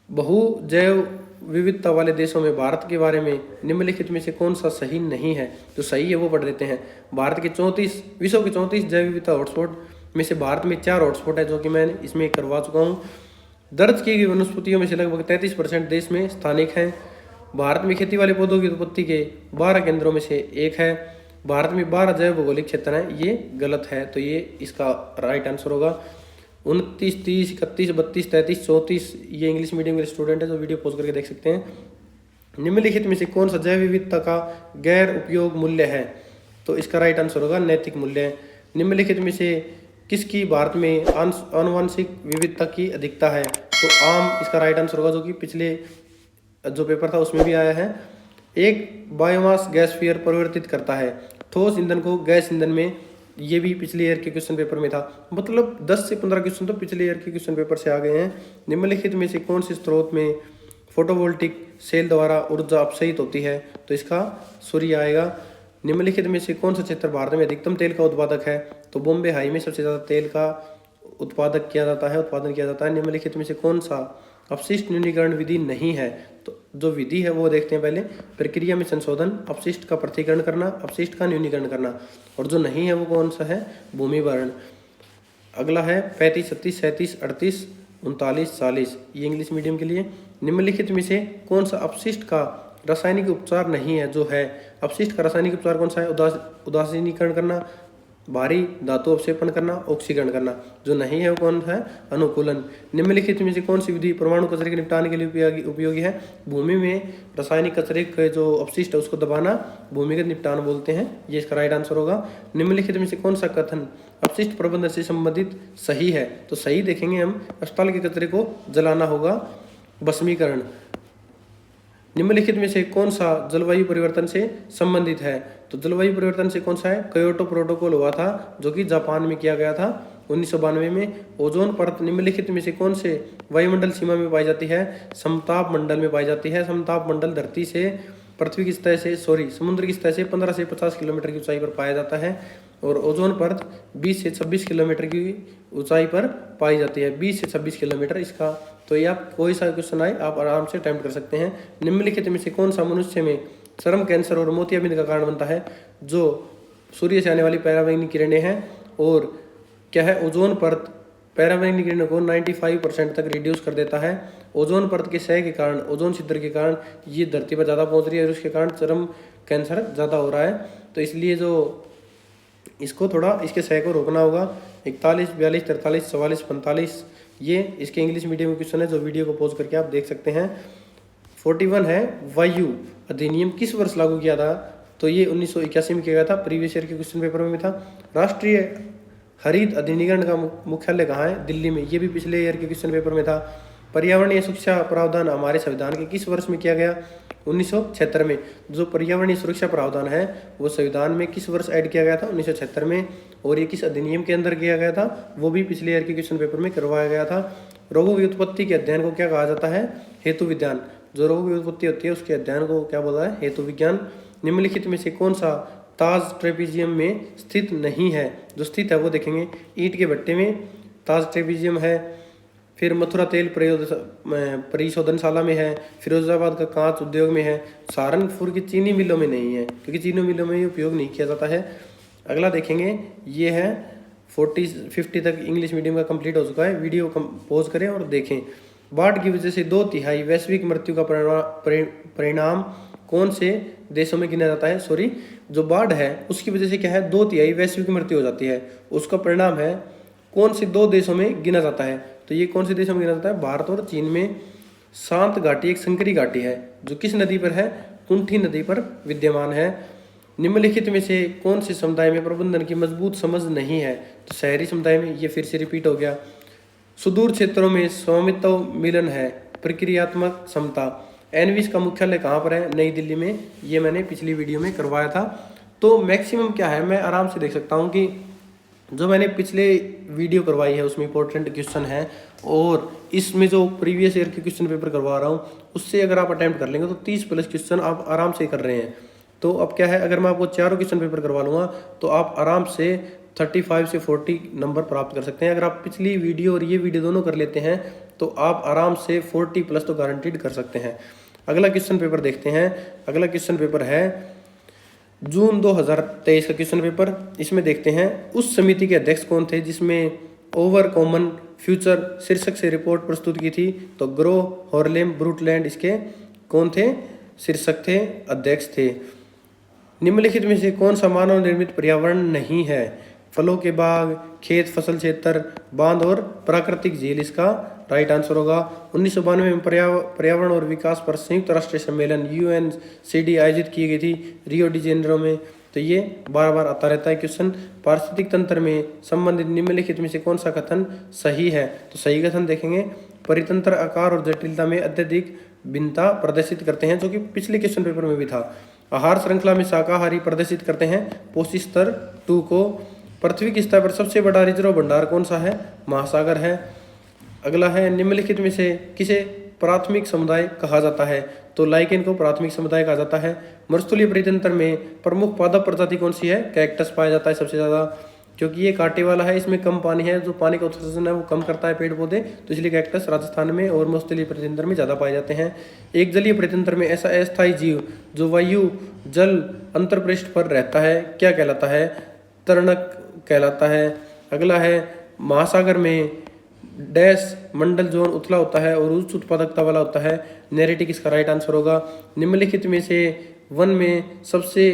बहु जैव विविधता वाले देशों में भारत के बारे में निम्नलिखित में से कौन सा सही नहीं है? जो सही है वो पढ़ लेते हैं। भारत के 34 विश्व के 34 जैव विविधता हॉटस्पॉट में से भारत में 4 हॉटस्पॉट है, जो कि मैं इसमें करवा चुका हूँ। दर्ज की गई वनस्पतियों में से लगभग 33% देश में स्थानिक हैं। भारत में खेती वाले पौधों की उत्पत्ति के 12 केंद्रों में से एक है। भारत में 12 जैव भौगोलिक क्षेत्र हैं, ये गलत है, तो ये इसका राइट आंसर होगा। 29, 30, 31, 32, 33, 34 ये इंग्लिश मीडियम के स्टूडेंट है जो वीडियो पॉज करके देख सकते हैं। निम्नलिखित में से कौन सा जैव विविधता का गैर उपयोग मूल्य है? तो इसका राइट आंसर होगा नैतिक मूल्य। निम्नलिखित में से किसकी भारत में आनुवंशिक विविधता की अधिकता है? तो आम इसका राइट आंसर होगा, जो कि पिछले जो पेपर था उसमें भी आया है। एक बायोमास गैस फियर परिवर्तित करता है ठोस ईंधन को गैस ईंधन में, ये भी पिछले ईयर के क्वेश्चन पेपर में था। मतलब 10 से 15 क्वेश्चन तो पिछले ईयर के क्वेश्चन पेपर से आ गए हैं। निम्नलिखित में से कौन से स्रोत में फोटोवोल्टिक सेल द्वारा ऊर्जा अपसहित होती है? तो इसका सूर्य आएगा। निम्नलिखित में से कौन सा क्षेत्र भारत में अधिकतम तेल का उत्पादक है? तो बॉम्बे हाई में सबसे ज़्यादा तेल का उत्पादन किया जाता है। निम्नलिखित में से कौन सा अपशिष्ट न्यूनीकरण विधि नहीं है? तो जो विधि है वो देखते हैं पहले। प्रक्रिया में संशोधन, अपशिष्ट का पृथक्करण करना, अपशिष्ट का न्यूनीकरण करना। और जो नहीं है वो कौन सा है? भूमिभरण। अगला है 35, 36, 37, 38, 39, 40, ये इंग्लिश मीडियम के लिए। निम्नलिखित में से कौन सा अपशिष्ट का रासायनिक उपचार नहीं है? जो है अपशिष्ट का रासायनिक उपचार कौन सा है? उदासीनीकरण करना, भारी धातु अवक्षेपण करना, ऑक्सीकरण करना। जो नहीं है वो कौन है? अनुकूलन। निम्नलिखित में से कौन सी विधि परमाणु कचरे के निपटान के लिए उपयोगी है? भूमि में रासायनिक कचरे के जो अपशिष्ट है उसको दबाना भूमिगत निपटान बोलते हैं, ये इसका राइट आंसर होगा। निम्नलिखित में से कौन सा कथन अपशिष्ट प्रबंधन से संबंधित सही है? तो सही देखेंगे हम, अस्पताल के कचरे को जलाना होगा, भस्मीकरण। निम्नलिखित में से कौन सा जलवायु परिवर्तन से संबंधित है? तो जलवायु परिवर्तन से कौन सा है? क्योटो प्रोटोकॉल हुआ था जो कि जापान में किया गया था 1992 में। ओजोन परत निम्नलिखित में से कौन से वायुमंडल सीमा में पाई जाती है? समताप मंडल में पाई जाती है। समताप मंडल धरती से पृथ्वी की सतह से समुद्र की सतह से 15 से 50 किलोमीटर की ऊंचाई पर पाया जाता है। और ओजोन परत 20 से 26 किलोमीटर की ऊंचाई पर पाई जाती है, 20 से 26 किलोमीटर इसका। तो ये आप कोई सा क्वेश्चन आए आप आराम से अटेम्प्ट कर सकते हैं। निम्नलिखित में से कौन सा मनुष्य में चर्म कैंसर और मोतियाबिंद का कारण बनता है? जो सूर्य से आने वाली पराबैंगनी किरणें हैं। और क्या है? ओजोन परत पराबैंगनी किरणों को 95% तक रिड्यूस कर देता है। ओजोन परत के क्षय के कारण, ओजोन छिद्र के कारण ये धरती पर ज़्यादा पहुंच रही है और उसके कारण चर्म कैंसर ज़्यादा हो रहा है। तो इसलिए जो इसको थोड़ा इसके क्षय को रोकना होगा। 41, 42, 43, 44, 45 ये इसके इंग्लिश मीडियम में क्वेश्चन है जो वीडियो को पॉज करके आप देख सकते हैं। 41 है वायु अधिनियम किस वर्ष लागू किया था? तो ये 1981 में किया गया था, प्रीवियस ईयर के क्वेश्चन पेपर में था। राष्ट्रीय हरित अधिनियम का मुख्यालय कहाँ है? दिल्ली में, ये भी पिछले ईयर के क्वेश्चन पेपर में था। पर्यावरणीय सुरक्षा प्रावधान हमारे संविधान के किस वर्ष में किया गया? 1976 में। जो पर्यावरणीय सुरक्षा प्रावधान है वो संविधान में किस वर्ष ऐड किया गया था? 1976 में। और ये किस अधिनियम के अंदर किया गया था? वो भी पिछले ईयर के क्वेश्चन पेपर में करवाया गया था। रोगों की उत्पत्ति के अध्ययन को क्या कहा जाता है? हेतु विज्ञान। जो रोगों की उत्पत्ति होती है उसके अध्ययन को क्या बोला है? हेतु विज्ञान। निम्नलिखित में से कौन सा ताज ट्रेपीजियम में स्थित नहीं है? जो स्थित है वो देखेंगे, ईंट के भट्टे में ताज ट्रेपीजियम है, फिर मथुरा तेल परिशोधनशाला में है, फिरोजाबाद का कांच उद्योग में है, सहारनपुर की चीनी मिलों में नहीं है क्योंकि चीनी मिलों में ये उपयोग नहीं किया जाता है। अगला देखेंगे, ये है 50 तक इंग्लिश मीडियम का कंप्लीट हो चुका है। वीडियो पॉज करें और देखें। बाढ़ की वजह से 2/3 वैश्विक मृत्यु का परिणाम कौन से देशों में गिना जाता है? सॉरी, जो बाढ़ है उसकी वजह से क्या है? 2/3 वैश्विक मृत्यु हो जाती है, उसका परिणाम है कौन से 2 देशों में गिना जाता है? तो ये कौन से देशों में गिना जाता है? भारत और चीन में। शांत घाटी एक संकरी घाटी है जो किस नदी पर है? कुंठी नदी पर विद्यमान है। निम्नलिखित में से कौन से समुदाय में प्रबंधन की मजबूत समझ नहीं है? तो शहरी समुदाय में। ये फिर से रिपीट हो गया। सुदूर क्षेत्रों में स्वामित्व मिलन है, प्रक्रियात्मक समता। एनविस का मुख्यालय कहाँ पर है? नई दिल्ली में। ये मैंने पिछली वीडियो में करवाया था। तो मैक्सिमम क्या है, मैं आराम से देख सकता हूँ कि जो मैंने पिछले वीडियो करवाई है उसमें इंपॉर्टेंट क्वेश्चन है और इसमें जो प्रीवियस ईयर के क्वेश्चन पेपर करवा रहा हूँ उससे अगर आप अटेम्प्ट कर लेंगे तो 30+ क्वेश्चन आप आराम से कर रहे हैं। तो अब क्या है, अगर मैं आपको चारों क्वेश्चन पेपर करवा लूँगा तो आप आराम से 35 से 40 नंबर प्राप्त कर सकते हैं। अगर आप पिछली वीडियो और ये वीडियो दोनों कर लेते हैं तो आप आराम से 40+ तो गारंटीड कर सकते हैं। अगला क्वेश्चन पेपर देखते हैं। अगला क्वेश्चन पेपर है जून 2023 का क्वेश्चन पेपर। इसमें देखते हैं उस समिति के अध्यक्ष कौन थे जिसमें ओवर कॉमन फ्यूचर शीर्षक से रिपोर्ट प्रस्तुत की थी? तो ग्रो, हॉर्लेम, ब्रूटलैंड इसके कौन थे? शीर्षक थे, अध्यक्ष थे। निम्नलिखित में से कौन सा मानव निर्मित पर्यावरण नहीं है? फलों के बाग, खेत, फसल क्षेत्र, बांध और प्राकृतिक झील इसका राइट आंसर होगा। 1992 में पर्यावरण और विकास पर संयुक्त राष्ट्र सम्मेलन UNCD आयोजित की गई थी रियो डी जेनेरो में। तो ये बार बार आता रहता है क्वेश्चन। पारिस्थितिक तंत्र में संबंधित निम्नलिखित में से कौन सा कथन सही है? तो सही कथन देखेंगे, परितंत्र आकार और जटिलता में अत्यधिक भिन्नता प्रदर्शित करते हैं, जो कि पिछले क्वेश्चन पेपर में भी था। आहार श्रृंखला में शाकाहारी प्रदर्शित करते हैं। पोषी स्तर 2 को। पृथ्वी की सतह पर सबसे बड़ा रिजर्व भंडार कौन सा है? महासागर है। अगला है, निम्नलिखित में से किसे प्राथमिक समुदाय कहा जाता है? तो लाइकेन को प्राथमिक समुदाय कहा जाता है। मरुस्थलीय परितंत्र में प्रमुख पादप प्रजाति कौन सी है? कैक्टस पाया जाता है सबसे ज्यादा, क्योंकि ये कांटे वाला है, इसमें कम पानी है, जो पानी का उत्सर्जन है वो कम करता है पेड़ पौधे, तो इसलिए कैक्टस राजस्थान में और मरुस्थलीय परितंत्र में ज्यादा पाए जाते हैं। एक जलीय परितंत्र में ऐसा अस्थायी जीव जो वायु जल अंतरपृष्ठ पर रहता है क्या कहलाता है? तरणक कहलाता है। अगला है, महासागर में डैश मंडल जोन उथला होता है और उच्च उत्पादकता वाला होता है। नेरेटिक इसका राइट आंसर होगा। निम्नलिखित में से वन में सबसे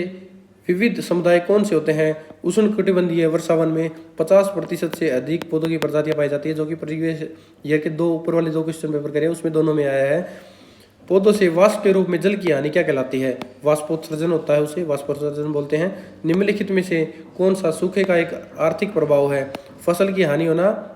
विविध समुदाय कौन से होते हैं? उष्णकटिबंधीय वर्षावन में 50% से अधिक पौधों की प्रजातियां पाई जाती है, जो कि प्रीवियस ईयर के ऊपर वाले 2 क्वेश्चन पेपर करे उसमें दोनों में आया है। पौधों से वाष्प के रूप में जल की हानि क्या कहलाती है? वाष्पोत्सर्जन होता है, उसे वाष्पोत्सर्जन बोलते हैं। निम्नलिखित में से कौन सा सूखे का एक आर्थिक प्रभाव है? फसल की हानि होना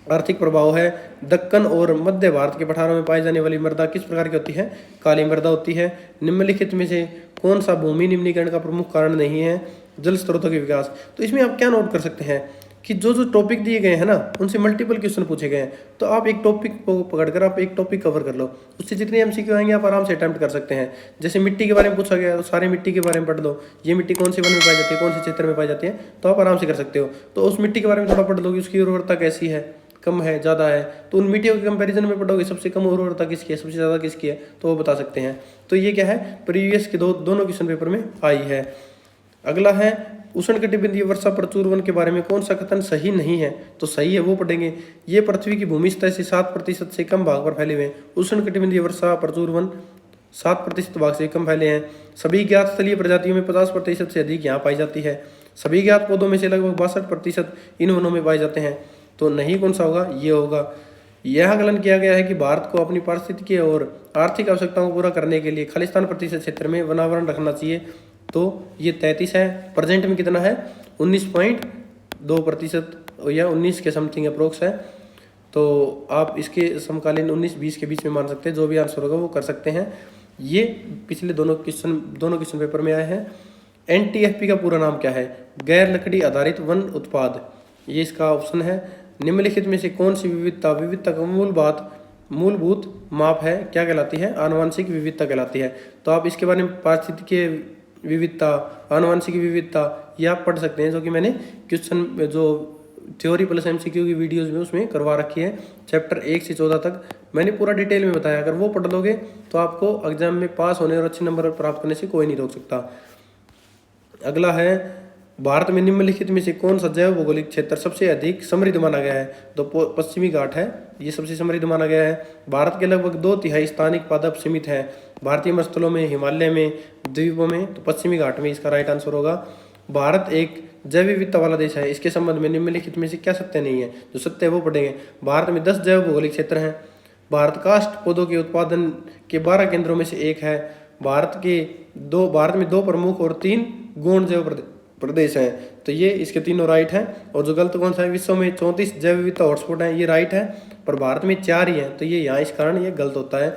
आर्थिक प्रभाव है। दक्कन और मध्य भारत के पठारों में पाई जाने वाली मृदा किस प्रकार की होती है? काली मृदा होती है। निम्नलिखित में से कौन सा भूमि निम्नीकरण का प्रमुख कारण नहीं है? जल स्रोतों के विकास। तो इसमें आप क्या नोट कर सकते हैं कि जो जो टॉपिक दिए गए हैं ना, उनसे मल्टीपल क्वेश्चन पूछे गए हैं, तो आप एक टॉपिक को पकड़कर आप एक टॉपिक कवर कर लो, उससे जितने MCQ आएंगे आप आराम से अटेम्प्ट कर सकते हैं। जैसे मिट्टी के बारे में पूछा गया तो सारे मिट्टी के बारे में पढ़ लो, ये मिट्टी कौन से वन में पाई जाती है, कौन से क्षेत्र में पाई जाती है, तो आप आराम से कर सकते हो। तो उस मिट्टी के बारे में थोड़ा पढ़ लो कि उसकी उर्वरता कैसी है, कम है, ज़्यादा है, तो उन मिट्टियों के कंपैरिजन में पढ़ोगे सबसे कम उर्वरता किसकी है, सबसे ज़्यादा किसकी है, तो वो बता सकते हैं। तो ये क्या है, प्रीवियस के दोनों क्वेश्चन पेपर में आई है। अगला है, उष्णकटिबंधीय वर्षा प्रचुर वन के बारे में कौन सा कथन सही नहीं है? तो सही है वो पढ़ेंगे। ये पृथ्वी की भूमि सतह से 7% से कम भाग पर फैले हुए हैं। उष्णकटिबंधीय वर्षा प्रचुर वन 7% भाग से कम फैले हैं। सभी ज्ञात स्थलीय प्रजातियों में 50% से अधिक यहाँ पाई जाती है। सभी ज्ञात पौधों में से लगभग 62% इन वनों में पाए जाते हैं। तो नहीं कौन सा होगा, ये होगा। यह आकलन किया गया है कि भारत को अपनी पारिस्थितिकी और आर्थिक आवश्यकताओं को पूरा करने के लिए खालिस्तान प्रतिशत क्षेत्र में वनावरण रखना चाहिए। तो ये 33 है। प्रेजेंट में कितना है? 19.2% या 19 के समथिंग अप्रोक्स है। तो आप इसके समकालीन 19-20 के बीच में मान सकते हैं। जो भी आंसर होगा वो कर सकते हैं। ये पिछले दोनों क्वेश्चन पेपर में आए हैं। NTFP का पूरा नाम क्या है? गैर लकड़ी आधारित वन उत्पाद, ये इसका ऑप्शन है। निम्नलिखित में से कौन सी विविधता का मूलभूत माप है, क्या कहलाती है? आनुवंशिक विविधता कहलाती है। तो आप इसके बारे में पारिस्थितिकीय विविधता, आनुवंशिक विविधता ये आप पढ़ सकते हैं, जो कि मैंने क्वेश्चन जो थ्योरी प्लस MCQ की वीडियोस में उसमें करवा रखी है। चैप्टर 1 से 14 तक मैंने पूरा डिटेल में बताया। अगर वो पढ़ लोगे तो आपको एग्जाम में पास होने और अच्छे नंबर प्राप्त करने से कोई नहीं रोक सकता। अगला है, भारत में निम्नलिखित में से कौन सा जैव भौगोलिक क्षेत्र सबसे अधिक समृद्ध माना गया है? तो पश्चिमी घाट है, ये सबसे समृद्ध माना गया है। भारत के लगभग 2/3 स्थानिक पादप सीमित है। भारतीय मरुस्थलों में, हिमालय में, द्वीपों में, तो पश्चिमी घाट में इसका राइट आंसर होगा। भारत एक जैव विविधता वाला देश है। इसके संबंध में निम्नलिखित में से क्या सत्य नहीं है? जो सत्य है वो पढ़ेंगे। भारत में 10 जैव भौगोलिक क्षेत्र हैं। भारत काष्ठ पौधों के उत्पादन के 12 केंद्रों में से एक है। भारत में 2 प्रमुख और 3 गौण जैव प्रदेश हैं। तो ये इसके तीनों राइट हैं। और जो गलत कौन सा है? विश्व में 34 जैव विविधता हॉटस्पॉट हैं, ये राइट है, पर भारत में 4 ही हैं। तो ये यहाँ इस कारण ये गलत होता है।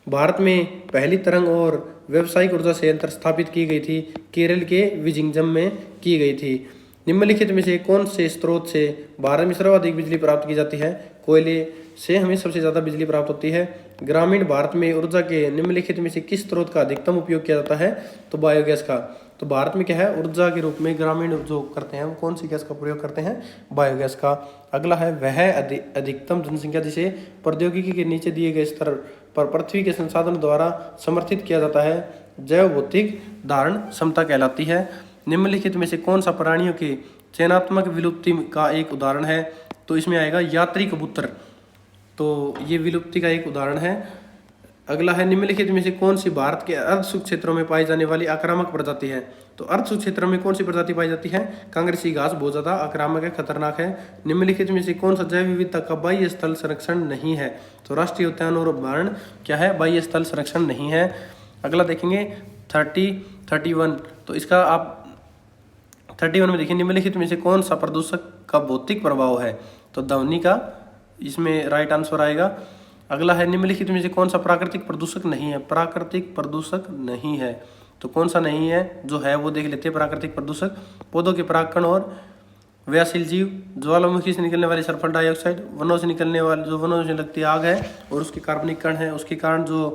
भारत में पहली तरंग और व्यावसायिक ऊर्जा संयंत्र स्थापित की गई थी, केरल के विजिंगजम में की गई थी। निम्नलिखित में से कौन से स्रोत से भारत में सर्वाधिक बिजली प्राप्त की जाती है? कोयले से हमें सबसे ज़्यादा बिजली प्राप्त होती है। ग्रामीण भारत में ऊर्जा के निम्नलिखित में से किस स्रोत का अधिकतम उपयोग किया जाता है? तो बायोगैस का। तो भारत में क्या है, ऊर्जा के रूप में ग्रामीण जो करते हैं वो कौन सी गैस का प्रयोग करते हैं? बायोगैस का। अगला है, वह अधिकतम जनसंख्या जिसे प्रौद्योगिकी के नीचे दिए गए स्तर पर पृथ्वी के संसाधन द्वारा समर्थित किया जाता है, जैव भौतिक धारण क्षमता कहलाती है। निम्नलिखित में से कौन सा प्राणियों के चयनात्मक विलुप्ति का एक उदाहरण है? तो इसमें आएगा यात्री कबूतर। तो ये विलुप्ति का एक उदाहरण है। अगला है निम्नलिखित में से कौन सी भारत के अर्ध शुष्क क्षेत्रों में पाई जाने वाली आक्रामक प्रजाति है। तो अर्ध शुष्क क्षेत्रों में कौन सी प्रजाति पाई जाती है? कांग्रेसी घास बहुत ज्यादा आक्रामक है, खतरनाक है। निम्नलिखित में से कौन सा जैव विविधता का बाह्य स्थल संरक्षण नहीं है? तो राष्ट्रीय उद्यान और अभ्यारण्य क्या है? बाह्य स्थल संरक्षण नहीं है। अगला देखेंगे 31। तो इसका आप 31 में देखिए, निम्नलिखित में से कौन सा प्रदूषक का भौतिक प्रभाव है? तो ध्वनि का इसमें राइट आंसर आएगा। अगला है निम्नलिखित में से कौन सा प्राकृतिक प्रदूषक नहीं है? प्राकृतिक प्रदूषक नहीं है, तो कौन सा नहीं है जो है वो देख लेते हैं। प्राकृतिक प्रदूषक पौधों के परागकण और व्याशील जीव, ज्वालामुखी से निकलने वाली सल्फर डाइऑक्साइड, वनों से निकलने वाली जो वनों से लगती आग है और उसके कार्बनिक कण है, उसके कारण जो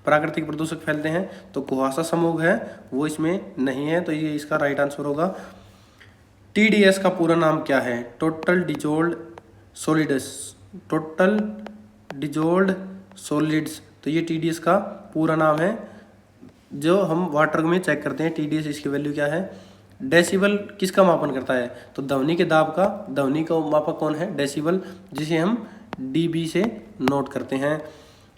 प्राकृतिक प्रदूषक फैलते हैं। तो कुहासा समूह है वो इसमें नहीं है, तो ये इसका राइट आंसर होगा। TDS का पूरा नाम क्या है? Total dissolved solids. Total dissolved solids, तो ये TDS का पूरा नाम है। जो हम वाटर में चेक करते हैं TDS, इसकी वैल्यू क्या है? डेसिबल किसका मापन करता है? तो ध्वनि के दाब का, ध्वनि का मापक कौन है? डेसिबल, जिसे हम dB से नोट करते हैं।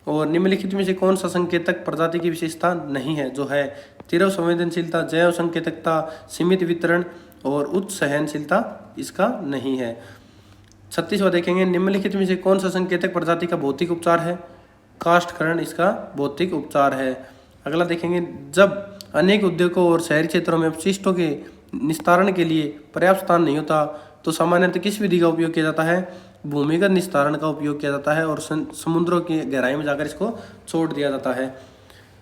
और निम्नलिखित में से कौन सा संकेतक प्रजाति की विशेषता नहीं है? जो है तीव्र संवेदनशीलता, जैव संकेतकता, सीमित वितरण और उच्च सहनशीलता इसका नहीं है। 36वां देखेंगे, निम्नलिखित में से कौन सा संकेतक प्रजाति का भौतिक उपचार है? काष्ठकरण इसका भौतिक उपचार है। अगला देखेंगे, जब अनेक उद्योगों और शहरी क्षेत्रों में अपशिष्टों के निस्तारण के लिए पर्याप्त स्थान नहीं होता तो सामान्यतः किस विधि का उपयोग किया जाता है? भूमिगत निस्तारण का उपयोग किया जाता है और समुद्रों की गहराई में जाकर इसको छोड़ दिया जाता है।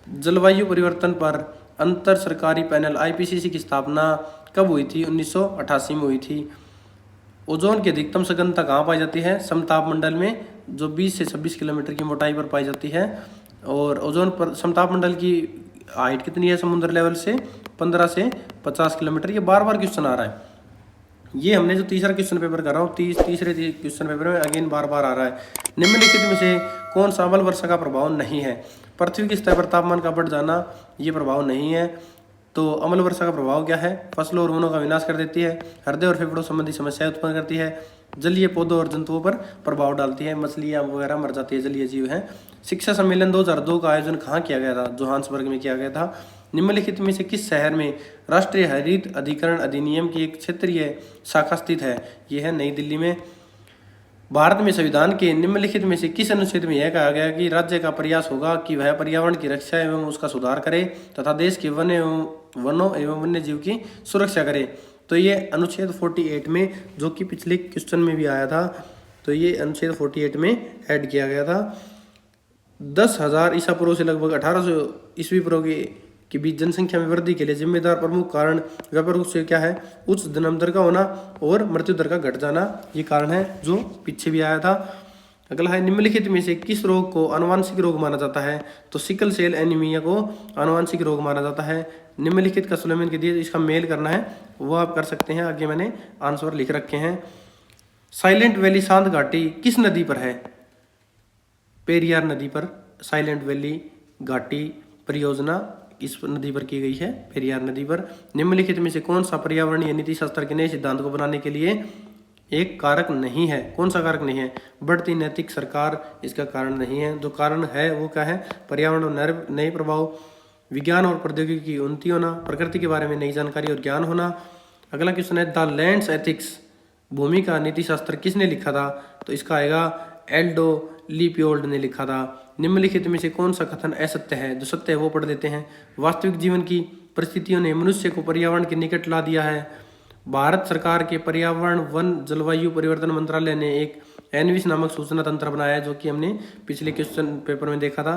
जलवायु परिवर्तन पर अंतर सरकारी पैनल IPCC की स्थापना कब हुई थी? 1988 में हुई थी। ओजोन की अधिकतम सघनता कहाँ पाई जाती है? समताप मंडल में, जो 20 से 26 किलोमीटर की मोटाई पर पाई जाती है। और ओजोन पर समताप मंडल की हाइट कितनी है समुद्र लेवल से? 15 से 50 किलोमीटर। ये बार बार क्वेश्चन आ रहा है, ये हमने जो तीसरा क्वेश्चन पेपर कर रहा हूँ, तीसरे क्वेश्चन पेपर में अगेन बार बार आ रहा है। निम्नलिखित में से कौन सा अम्ल वर्षा का प्रभाव नहीं है? पृथ्वी की सतह पर तापमान का बढ़ जाना, ये प्रभाव नहीं है। तो अम्ल वर्षा का प्रभाव क्या है? फसलों और वनों का विनाश कर देती है, हृदय और फेफड़ों संबंधी समस्याएं उत्पन्न करती है, जलीय पौधों और जंतुओं पर प्रभाव डालती है, मछलियां वगैरह मर जाती है, जलीय जीव हैं। शिक्षा सम्मेलन 2002 का आयोजन कहाँ किया गया था? जोहान्सबर्ग में किया गया था। निम्नलिखित में से किस शहर में राष्ट्रीय हरित अधिकरण अधिनियम की एक क्षेत्रीय शाखा स्थित है? यह है नई दिल्ली में। भारत में संविधान के निम्नलिखित में से किस अनुच्छेद में यह कहा गया कि राज्य का प्रयास होगा कि वह पर्यावरण की रक्षा एवं उसका सुधार करे तथा देश के वनों एवं वन्य जीव की सुरक्षा करे? तो ये अनुच्छेद 48 में, जो कि पिछले क्वेश्चन में भी आया था, तो ये अनुच्छेद 48 में ऐड किया गया था। 10,000 ईसा पूर्व से लगभग 1800 ईस्वी पूर्व के बीच जनसंख्या में वृद्धि के लिए जिम्मेदार प्रमुख कारण व्यापक रूप से क्या है? उच्च जन्म दर का होना और मृत्यु दर का घट जाना, ये कारण है जो पीछे भी आया था। अगला है, निम्नलिखित में से किस रोग को आनुवांशिक रोग माना जाता है? तो सिकल सेल एनीमिया को आनुवांशिक रोग माना जाता है। निम्नलिखित का सुलेमान के दिए इसका मेल करना है वो आप कर सकते हैं, आगे मैंने आंसर लिख रखे हैं। साइलेंट वैली शांत घाटी किस नदी पर है? पेरियार नदी पर साइलेंट वैली घाटी परियोजना इस नदी पर की गई है, पेरियार नदी पर। निम्नलिखित में से कौन सा पर्यावरणीय नीति शास्त्र के नए सिद्धांत को बनाने के लिए एक कारक नहीं है? कौन सा कारक नहीं है? बढ़ती नैतिक सरकार इसका कारण नहीं है। जो कारण है वो क्या है? पर्यावरण और नए प्रभाव, विज्ञान और प्रौद्योगिकी की उन्नति होना, प्रकृति के बारे में नई जानकारी और ज्ञान होना। अगला क्वेश्चन है, द लैंड्स एथिक्स भूमि का नीति शास्त्र किसने लिखा था? तो इसका आएगा एल्डो लीपियोल्ड ने लिखा था। निम्नलिखित में से कौन सा कथन असत्य है? जो सत्य है वो पढ़ देते हैं। वास्तविक जीवन की परिस्थितियों ने मनुष्य को पर्यावरण के निकट ला दिया है। भारत सरकार के पर्यावरण वन जलवायु परिवर्तन मंत्रालय ने एक एनविस नामक सूचना तंत्र बनाया है, जो कि हमने पिछले क्वेश्चन पेपर में देखा था।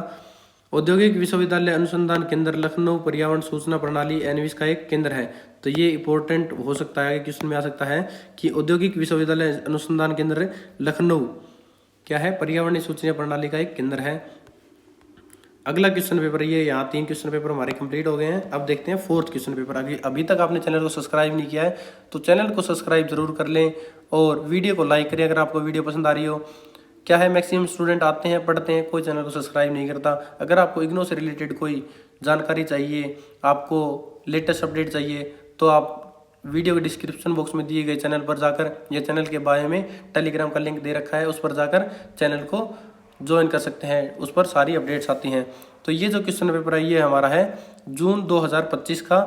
औद्योगिक विश्वविद्यालय अनुसंधान केंद्र लखनऊ पर्यावरण सूचना प्रणाली एनविस का एक केंद्र है। तो ये इंपॉर्टेंट हो सकता है, क्वेश्चन में आ सकता है कि औद्योगिक विश्वविद्यालय अनुसंधान केंद्र लखनऊ क्या है? पर्यावरणीय सूचना प्रणाली का एक केंद्र है। अगला क्वेश्चन पेपर, ये यहाँ 3 क्वेश्चन पेपर हमारे कंप्लीट हो गए हैं। अब देखते हैं 4th क्वेश्चन पेपर। अभी तक आपने चैनल को सब्सक्राइब नहीं किया है तो चैनल को सब्सक्राइब जरूर कर लें और वीडियो को लाइक करें अगर आपको वीडियो पसंद आ रही हो। क्या है, मैक्सिमम स्टूडेंट आते हैं, पढ़ते हैं, कोई चैनल को सब्सक्राइब नहीं करता। अगर आपको इग्नो से रिलेटेड कोई जानकारी चाहिए, आपको लेटेस्ट अपडेट चाहिए, तो आप वीडियो के डिस्क्रिप्शन बॉक्स में दिए गए चैनल पर जाकर, ये चैनल के बायो में टेलीग्राम का लिंक दे रखा है, उस पर जाकर चैनल को ज्वाइन कर सकते हैं। उस पर सारी अपडेट्स आती हैं। तो ये जो क्वेश्चन पेपर है ये हमारा है जून 2025 का।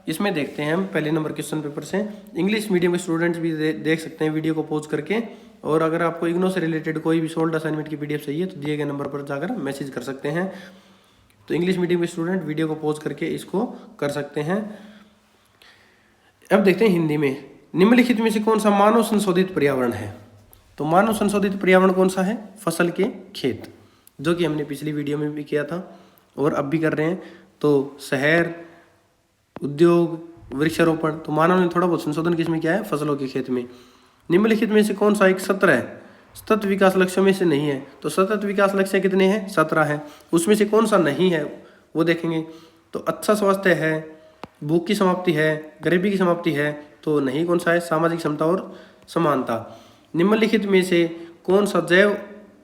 इसमें देखते हैं हम पहले नंबर क्वेश्चन पेपर से। इंग्लिश मीडियम के स्टूडेंट्स भी देख सकते हैं वीडियो को पॉज करके। और अगर आपको इग्नो से रिलेटेड कोई भी सोल्ड असाइनमेंट की PDF चाहिए तो दिए गए नंबर पर जाकर मैसेज कर सकते हैं। तो इंग्लिश मीडियम के स्टूडेंट वीडियो को पॉज करके इसको कर सकते हैं। अब देखते हैं हिंदी में। निम्नलिखित में से कौन सा मानव संशोधित पर्यावरण है? तो मानव संशोधित पर्यावरण कौन सा है? फसल के खेत, जो कि हमने पिछली वीडियो में भी किया था और अब भी कर रहे हैं। तो शहर, उद्योग, वृक्षारोपण, तो मानव ने थोड़ा बहुत संशोधन किसमें किया है? फसलों के खेत में। निम्नलिखित में से कौन सा एक सत्र है? सतत विकास लक्ष्यों में से नहीं है। तो सतत विकास लक्ष्य कितने हैं? 17 है। उसमें से कौन सा नहीं है वो देखेंगे। तो अच्छा स्वास्थ्य है, भूख की समाप्ति है, गरीबी की समाप्ति है, तो नहीं कौन सा है? सामाजिक समता और समानता। निम्नलिखित में से कौन सा जैव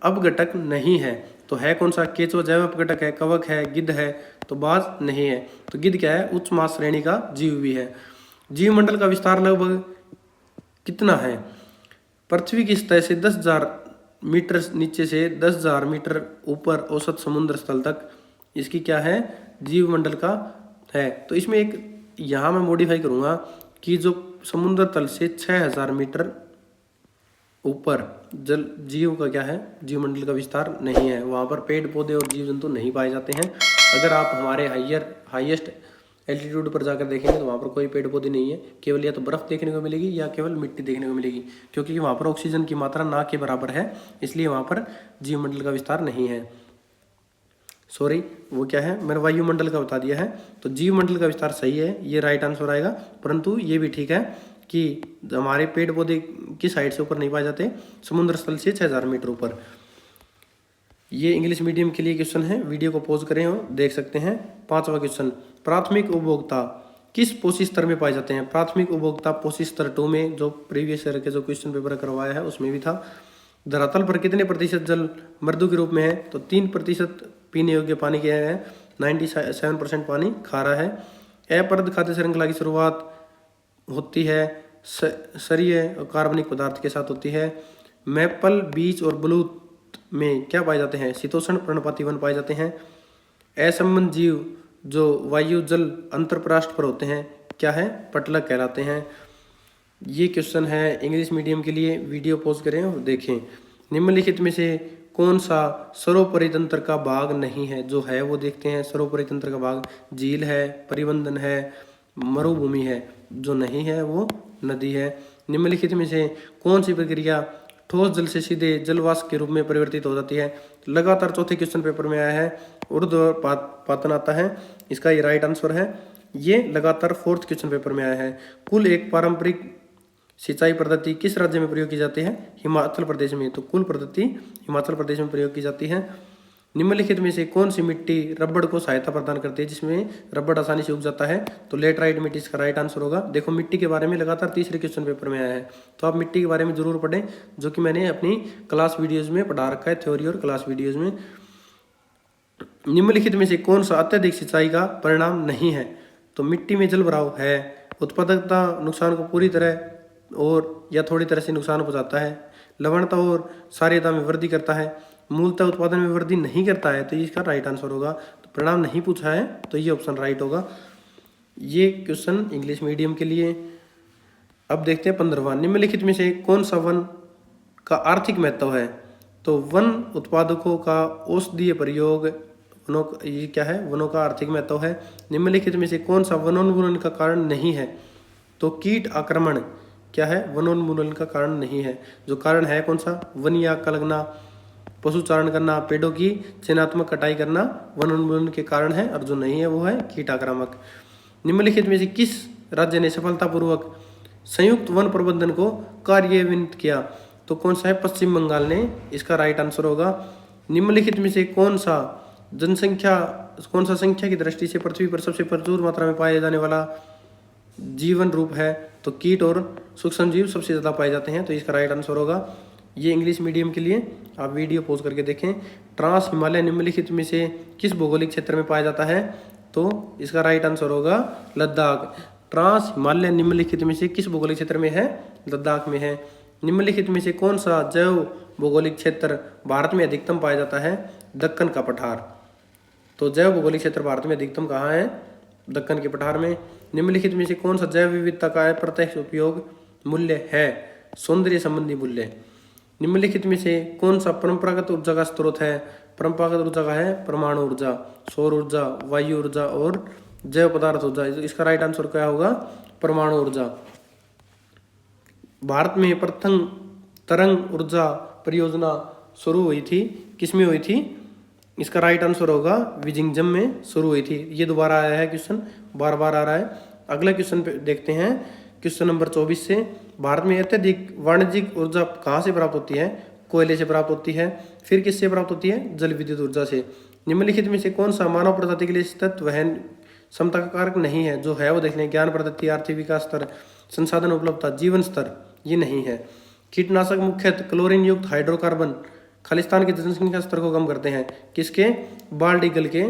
अपघटक नहीं है? तो है कौन सा? केंचुआ जैव अपघटक है, कवक है, गिद्ध है, तो बाज नहीं है। तो गिद्ध क्या है? उच्च मास श्रेणी का जीव भी है। जीवमंडल का विस्तार लगभग कितना है? पृथ्वी की सतह से 10,000 मीटर नीचे से 10,000 मीटर ऊपर औसत समुद्र स्थल तक इसकी क्या है? जीवमंडल का है। तो इसमें एक यहाँ मैं मॉडिफाई करूँगा कि जो समुद्र तल से 6,000 मीटर ऊपर जल जीव का क्या है? जीवमंडल का विस्तार नहीं है। वहाँ पर पेड़ पौधे और जीव जंतु नहीं पाए जाते हैं। अगर आप हमारे हाईएस्ट एल्टीट्यूड पर जाकर देखेंगे तो वहाँ पर कोई पेड़ पौधे नहीं है, केवल या तो बर्फ़ देखने को मिलेगी या केवल मिट्टी देखने को मिलेगी, क्योंकि वहाँ पर ऑक्सीजन की मात्रा ना के बराबर है, इसलिए वहाँ पर जीवमंडल का विस्तार नहीं है। सॉरी, वो क्या है? मैंने वायुमंडल का बता दिया है। तो जीवमंडल का विस्तार सही है, ये राइट आंसर आएगा। परंतु ये भी ठीक है कि हमारे पेड़ पौधे की साइड से ऊपर नहीं पाए जाते, समुद्र स्थल से 6,000 मीटर ऊपर। ये इंग्लिश मीडियम के लिए क्वेश्चन है, वीडियो को पॉज करें और देख सकते हैं। 5वां क्वेश्चन, प्राथमिक उपभोक्ता किस पोषी स्तर में पाए जाते हैं? प्राथमिक उपभोक्ता पोषी स्तर 2 में जो प्रीवियस ईयर के जो क्वेश्चन पेपर करवाया है उसमें भी था। धरातल पर कितने प्रतिशत जल मृदु के रूप में है? तो 3% पीने योग्य पानी के है, 97% पानी खारा है। अपरद खाद्य श्रृंखला की शुरुआत होती है क्षारीय और कार्बनिक पदार्थ के साथ होती है। मैपल, बीच और ब्लूथ में क्या पाए जाते हैं? शीतोष्ण पर्णपाती वन पाए जाते हैं। असंबद्ध जीव जो वायु जल अंतरपराष्ट्र पर होते हैं क्या है? पटलक कहलाते हैं। ये क्वेश्चन है इंग्लिश मीडियम के लिए, वीडियो पॉज करें और देखें। निम्नलिखित में से कौन सा सर्वोपरि तंत्र का भाग नहीं है? जो है वो देखते हैं। सर्वोपरि तंत्र का भाग झील है, परिवहन है, मरुभूमि है। जो नहीं है वो नदी है। निम्नलिखित में से कौन सी प्रक्रिया ठोस जल से सीधे जलवाष्प के रूप में परिवर्तित हो जाती है? लगातार चौथे क्वेश्चन पेपर में आया है, ऊर्ध्व पातन आता है, इसका ये राइट आंसर है। ये लगातार 4th क्वेश्चन पेपर में आया है। कुल एक पारंपरिक सिंचाई पद्धति किस राज्य में प्रयोग की जाती है? हिमाचल प्रदेश में। तो कुल पद्धति हिमाचल प्रदेश में प्रयोग की जाती है। निम्नलिखित में से कौन सी मिट्टी रबड़ को सहायता प्रदान करती है, जिसमें रबड़ आसानी से उग जाता है? तो लेटराइट मिट्टी इसका राइट आंसर होगा। देखो मिट्टी के बारे में लगातार 3रे क्वेश्चन पेपर में आया है, तो आप मिट्टी के बारे में जरूर पढ़ें, जो कि मैंने अपनी क्लास वीडियोज में पढ़ा रखा है, थ्योरी और क्लास वीडियोज में। निम्नलिखित में से कौन सा अत्यधिक सिंचाई का परिणाम नहीं है? तो मिट्टी में जल भराव है, उत्पादकता नुकसान को पूरी तरह और या थोड़ी तरह से नुकसान पहुंचाता है, लवणता और क्षारीयता में वृद्धि करता है, मूलतः उत्पादन में वृद्धि नहीं करता है। तो इसका राइट आंसर होगा। तो परिणाम नहीं पूछा है तो ये ऑप्शन राइट होगा। ये क्वेश्चन इंग्लिश मीडियम के लिए। अब देखते हैं 15वां, निम्नलिखित में से कौन सा वन का आर्थिक महत्व है? तो वन उत्पादकों का औषधीय प्रयोग, वनों ये क्या है? वनों का आर्थिक महत्व है। निम्नलिखित में से कौन सा वनोन्मूलन का कारण नहीं है? तो कीट आक्रमण क्या है? वनोन्मूलन का कारण नहीं है। जो कारण है कौन सा? वन या आग लगना, पशुचारण करना, पेड़ों की चयनात्मक कटाई करना वनोन्मूलन के कारण है, और जो नहीं है वो है कीट आक्रामक। निम्नलिखित में से किस राज्य ने सफलतापूर्वक संयुक्त वन प्रबंधन को कार्यान्वित किया? तो कौन सा है? पश्चिम बंगाल ने, इसका राइट आंसर होगा। निम्नलिखित में से कौन सा संख्या की दृष्टि से पृथ्वी पर सबसे प्रचुर मात्रा में पाया जाने वाला जीवन रूप है? तो कीट और सूक्ष्म जीव सबसे ज़्यादा पाए जाते हैं, तो इसका राइट आंसर होगा। ये इंग्लिश मीडियम के लिए, आप वीडियो पॉज करके देखें। ट्रांस हिमालय निम्नलिखित में से किस भौगोलिक क्षेत्र में पाया जाता है? तो इसका राइट आंसर होगा लद्दाख। ट्रांस हिमालय निम्नलिखित में से किस भौगोलिक क्षेत्र में है? लद्दाख में है। निम्नलिखित में से कौन सा जैव भौगोलिक क्षेत्र भारत में अधिकतम पाया जाता है? दक्कन का पठार। तो जैव भौगोलिक क्षेत्र भारत में अधिकतम कहाँ है? दक्कन के पठार में। निम्नलिखित में से कौन सा जैव विविधता का अप्रत्यक्ष उपयोग मूल्य है? सौंदर्य संबंधी मूल्य। निम्नलिखित में से कौन सा परंपरागत ऊर्जा का स्रोत है? परंपरागत ऊर्जा का है परमाणु ऊर्जा, सौर ऊर्जा, वायु ऊर्जा और जैव पदार्थ ऊर्जा। इसका राइट आंसर क्या होगा? परमाणु ऊर्जा। भारत में प्रथम तरंग ऊर्जा परियोजना शुरू हुई थी, किसमें हुई थी? इसका राइट आंसर होगा विजिंगजम में शुरू हुई थी। ये दोबारा आया है क्वेश्चन, बार बार आ रहा है। अगला क्वेश्चन पे देखते हैं, क्वेश्चन नंबर 24 से। भारत में अत्यधिक वाणिज्यिक ऊर्जा कहाँ से प्राप्त होती है? कोयले से प्राप्त होती है। फिर किससे प्राप्त होती है? जल विद्युत ऊर्जा से। निम्नलिखित में से कौन सा मानव प्रजाति के लिए सतत वहन क्षमता का कारक नहीं है? जो है वो देख लें, ज्ञान प्रगति, आर्थिक विकास स्तर, संसाधन उपलब्धता, जीवन स्तर, ये नहीं है। कीटनाशक मुख्यतः क्लोरीन युक्त हाइड्रोकार्बन खालिस्तान के जनसंख्या स्तर को कम करते हैं। किसके? बाल्ट ईगल के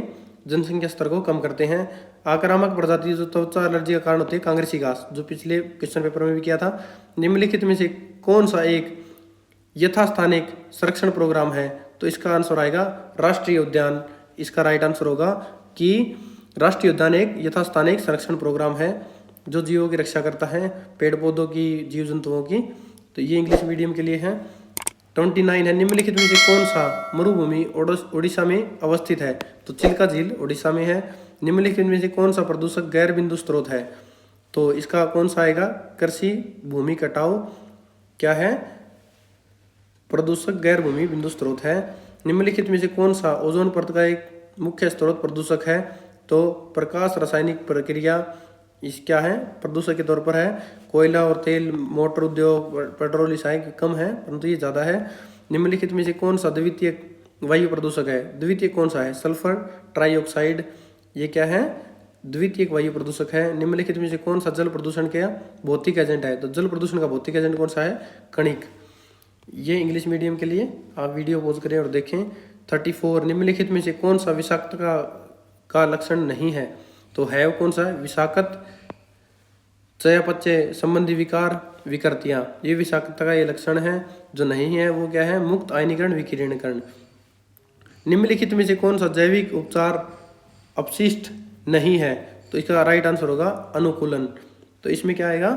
जनसंख्या स्तर को कम करते हैं। आक्रामक प्रजाति जो त्वचा एलर्जी का कारण होती है, कांग्रेसी घास, जो पिछले क्वेश्चन पेपर में भी किया था। निम्नलिखित में से कौन सा एक यथास्थानिक संरक्षण प्रोग्राम है? तो इसका आंसर आएगा राष्ट्रीय उद्यान। इसका राइट आंसर होगा कि राष्ट्रीय उद्यान एक यथास्थानिक संरक्षण प्रोग्राम है जो जीवों की रक्षा करता है, पेड़ पौधों की, जीव जंतुओं की। तो ये इंग्लिश मीडियम के लिए है। 29 है, निम्नलिखित में से कौन सा मरुभूमि उड़ीसा में अवस्थित है? तो चिल्का झील उड़ीसा में है। निम्नलिखित में से कौन सा प्रदूषक गैर बिंदु स्रोत है? तो इसका कौन सा आएगा? कृषि भूमि कटाव क्या है? प्रदूषक गैर भूमि बिंदु स्रोत है। निम्नलिखित में से कौन सा ओजोन परत का एक मुख्य स्रोत प्रदूषक है? तो प्रकाश रासायनिक प्रक्रिया इस क्या है? प्रदूषक के तौर पर है। कोयला और तेल, मोटर उद्योग, पेट्रोल इसाई कम है, परंतु ये ज़्यादा है। निम्नलिखित में से कौन सा द्वितीय वायु प्रदूषक है? द्वितीय कौन सा है? सल्फर ट्राइऑक्साइड, ये क्या है? द्वितीय वायु प्रदूषक है। निम्नलिखित में से कौन सा जल प्रदूषण का भौतिक एजेंट है? तो जल प्रदूषण का भौतिक एजेंट कौन सा है? कणिक। ये इंग्लिश मीडियम के लिए, आप वीडियो पॉज करें और देखें। 34, निम्नलिखित में से कौन सा विषाक्त का लक्षण नहीं है? तो है वो कौन सा है? विषाक्त चयापचय संबंधी विकार, विकृतियां, ये विषाक्तता का ये लक्षण है। जो नहीं है वो क्या है? मुक्त आयनीकरण, विकिरणीकरण। निम्नलिखित में से कौन सा जैविक उपचार अपशिष्ट नहीं है? तो इसका राइट आंसर होगा अनुकूलन। तो इसमें क्या आएगा?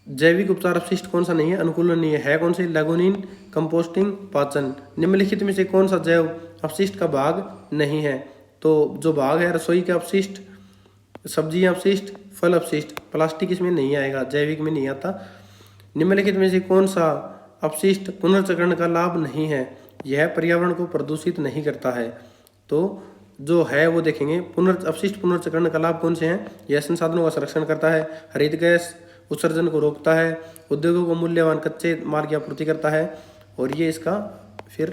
जैविक उपचार अपशिष्ट कौन सा नहीं है? अनुकूलन नहीं है कौन से? लैगोनिन, कंपोस्टिंग, पाचन। निम्नलिखित में से कौन सा जैव अपशिष्ट का भाग नहीं है? तो जो भाग है रसोई के अपशिष्ट, सब्जियां अपशिष्ट, फल अपशिष्ट। प्लास्टिक इसमें नहीं आएगा, जैविक में नहीं आता। निम्नलिखित में से कौन सा अपशिष्ट पुनर्चक्रण का लाभ नहीं है? यह पर्यावरण को प्रदूषित नहीं करता है। तो जो है वो देखेंगे, अपशिष्ट पुनर्चक्रण का लाभ कौन से हैं? यह संसाधनों का संरक्षण करता है, हरित गैस उत्सर्जन को रोकता है, उद्योगों को मूल्यवान कच्चे माल की आपूर्ति करता है। और ये इसका फिर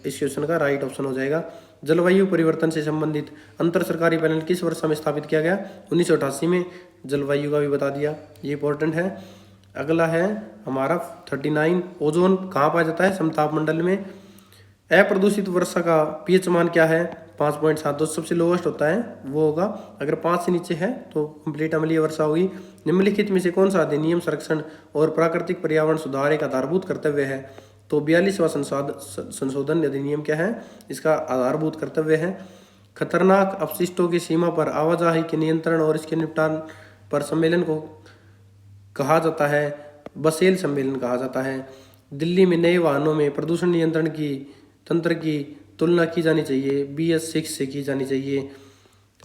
इस क्वेश्चन का राइट ऑप्शन हो जाएगा। जलवायु परिवर्तन से संबंधित अंतर सरकारी पैनल किस वर्ष में स्थापित किया गया? 1988 में। जलवायु का भी बता दिया, ये इंपॉर्टेंट है। अगला है हमारा 39, ओजोन कहाँ पाया जाता है? समताप मंडल में। अप्रदूषित वर्षा का पीएच मान क्या है? 5.7। तो सबसे लोवेस्ट होता है वो होगा, अगर 5 से नीचे है तो कंप्लीट अम्लीय वर्षा होगी। निम्नलिखित में से कौन सा अधिनियम संरक्षण और प्राकृतिक पर्यावरण सुधार एक आधारभूत कर्तव्य है? तो 42वां संशोधन अधिनियम क्या है? इसका आधारभूत कर्तव्य है। खतरनाक अपशिष्टों की सीमा पर आवाजाही के नियंत्रण और इसके निपटान पर सम्मेलन को कहा जाता है बसेल सम्मेलन कहा जाता है। दिल्ली में नए वाहनों में प्रदूषण नियंत्रण की तंत्र की तुलना की जानी चाहिए, BS6 से की जानी चाहिए।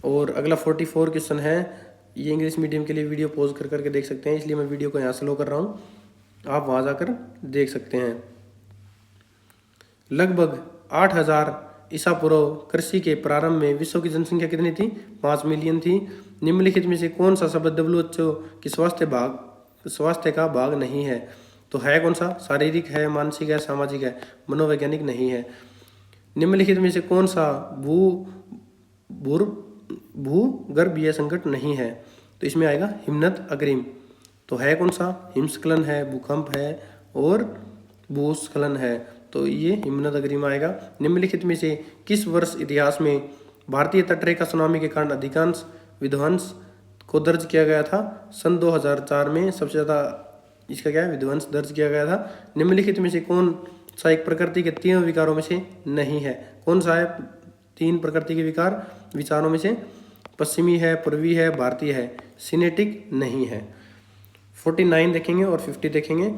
और अगला 44 क्वेश्चन है, ये इंग्लिश मीडियम के लिए वीडियो पॉज कर करके देख सकते हैं, इसलिए मैं वीडियो को यहाँ स्लो कर रहा हूँ, आप वहाँ जाकर देख सकते हैं। लगभग 8000 ईसा पूर्व कृषि के प्रारंभ में विश्व की जनसंख्या कितनी थी? 5 मिलियन थी। निम्नलिखित में से कौन सा शब्द WHO की स्वास्थ्य का भाग नहीं है? तो है कौन सा? शारीरिक है, मानसिक है, सामाजिक है, मनोवैज्ञानिक नहीं है। निम्नलिखित में से कौन सा भूगर्भीय संकट नहीं है? तो इसमें आएगा हिमनद अग्रिम। तो है कौन सा? हिमस्खलन है, भूकंप है और भूस्खलन है। तो ये हिमनद अग्रिम आएगा। निम्नलिखित में से किस वर्ष इतिहास में भारतीय तटरेखा सुनामी के कारण अधिकांश विध्वंस को दर्ज किया गया था? सन 2004 में सबसे ज़्यादा इसका क्या है? विध्वंस दर्ज किया गया था। निम्नलिखित में से कौन सा एक प्रकृति के 3 विकारों में से नहीं है? कौन सा है? 3 प्रकृति के विचारों में से पश्चिमी है, पूर्वी है, भारतीय है, सिनेटिक नहीं है। 49 देखेंगे और 50 देखेंगे।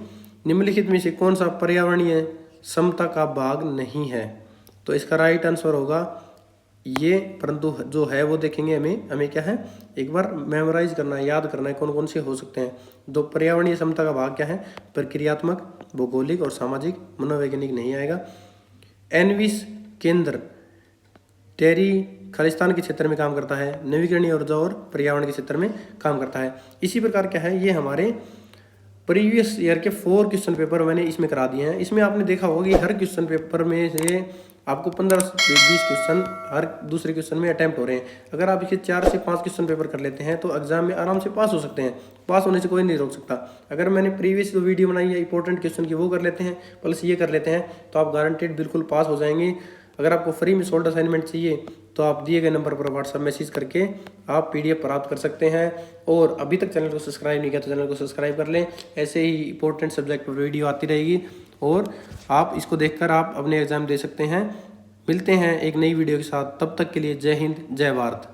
निम्नलिखित में से कौन सा पर्यावरणीय समता का भाग नहीं है? तो इसका राइट आंसर होगा ये, परंतु जो है वो देखेंगे। हमें क्या है, एक बार मेमोराइज करना है, याद करना है कौन कौन से हो सकते हैं। दो पर्यावरणीय समता का भाग क्या है? प्रक्रियात्मक, भौगोलिक और सामाजिक। मनोवैज्ञानिक नहीं आएगा। एनविस केंद्र टेरी खालिस्तान के क्षेत्र में काम करता है, नवीकरणीय ऊर्जा और पर्यावरण के क्षेत्र में काम करता है। इसी प्रकार क्या है, ये हमारे प्रीवियस ईयर के 4 क्वेश्चन पेपर मैंने इसमें करा दिए हैं। इसमें आपने देखा होगा कि हर क्वेश्चन पेपर में से आपको 15 से 20 क्वेश्चन हर दूसरे क्वेश्चन में अटैम्प्ट हो रहे हैं। अगर आप इसके 4 से 5 क्वेश्चन पेपर कर लेते हैं तो एग्जाम में आराम से पास हो सकते हैं। पास होने से कोई नहीं रोक सकता। अगर मैंने प्रीवियस जो वीडियो बनाई है इंपॉर्टेंट क्वेश्चन की वो कर लेते हैं प्लस ये कर लेते हैं तो आप गारंटेड बिल्कुल पास हो जाएंगे। अगर आपको फ्री में सोल्ड असाइनमेंट चाहिए तो आप दिए गए नंबर पर व्हाट्सएप मैसेज करके आप PDF प्राप्त कर सकते हैं। और अभी तक चैनल को सब्सक्राइब नहीं किया तो चैनल को सब्सक्राइब कर लें। ऐसे ही इंपॉर्टेंट सब्जेक्ट पर वीडियो आती रहेगी और आप इसको देखकर आप अपने एग्जाम दे सकते हैं। मिलते हैं एक नई वीडियो के साथ, तब तक के लिए जय हिंद, जय भारत।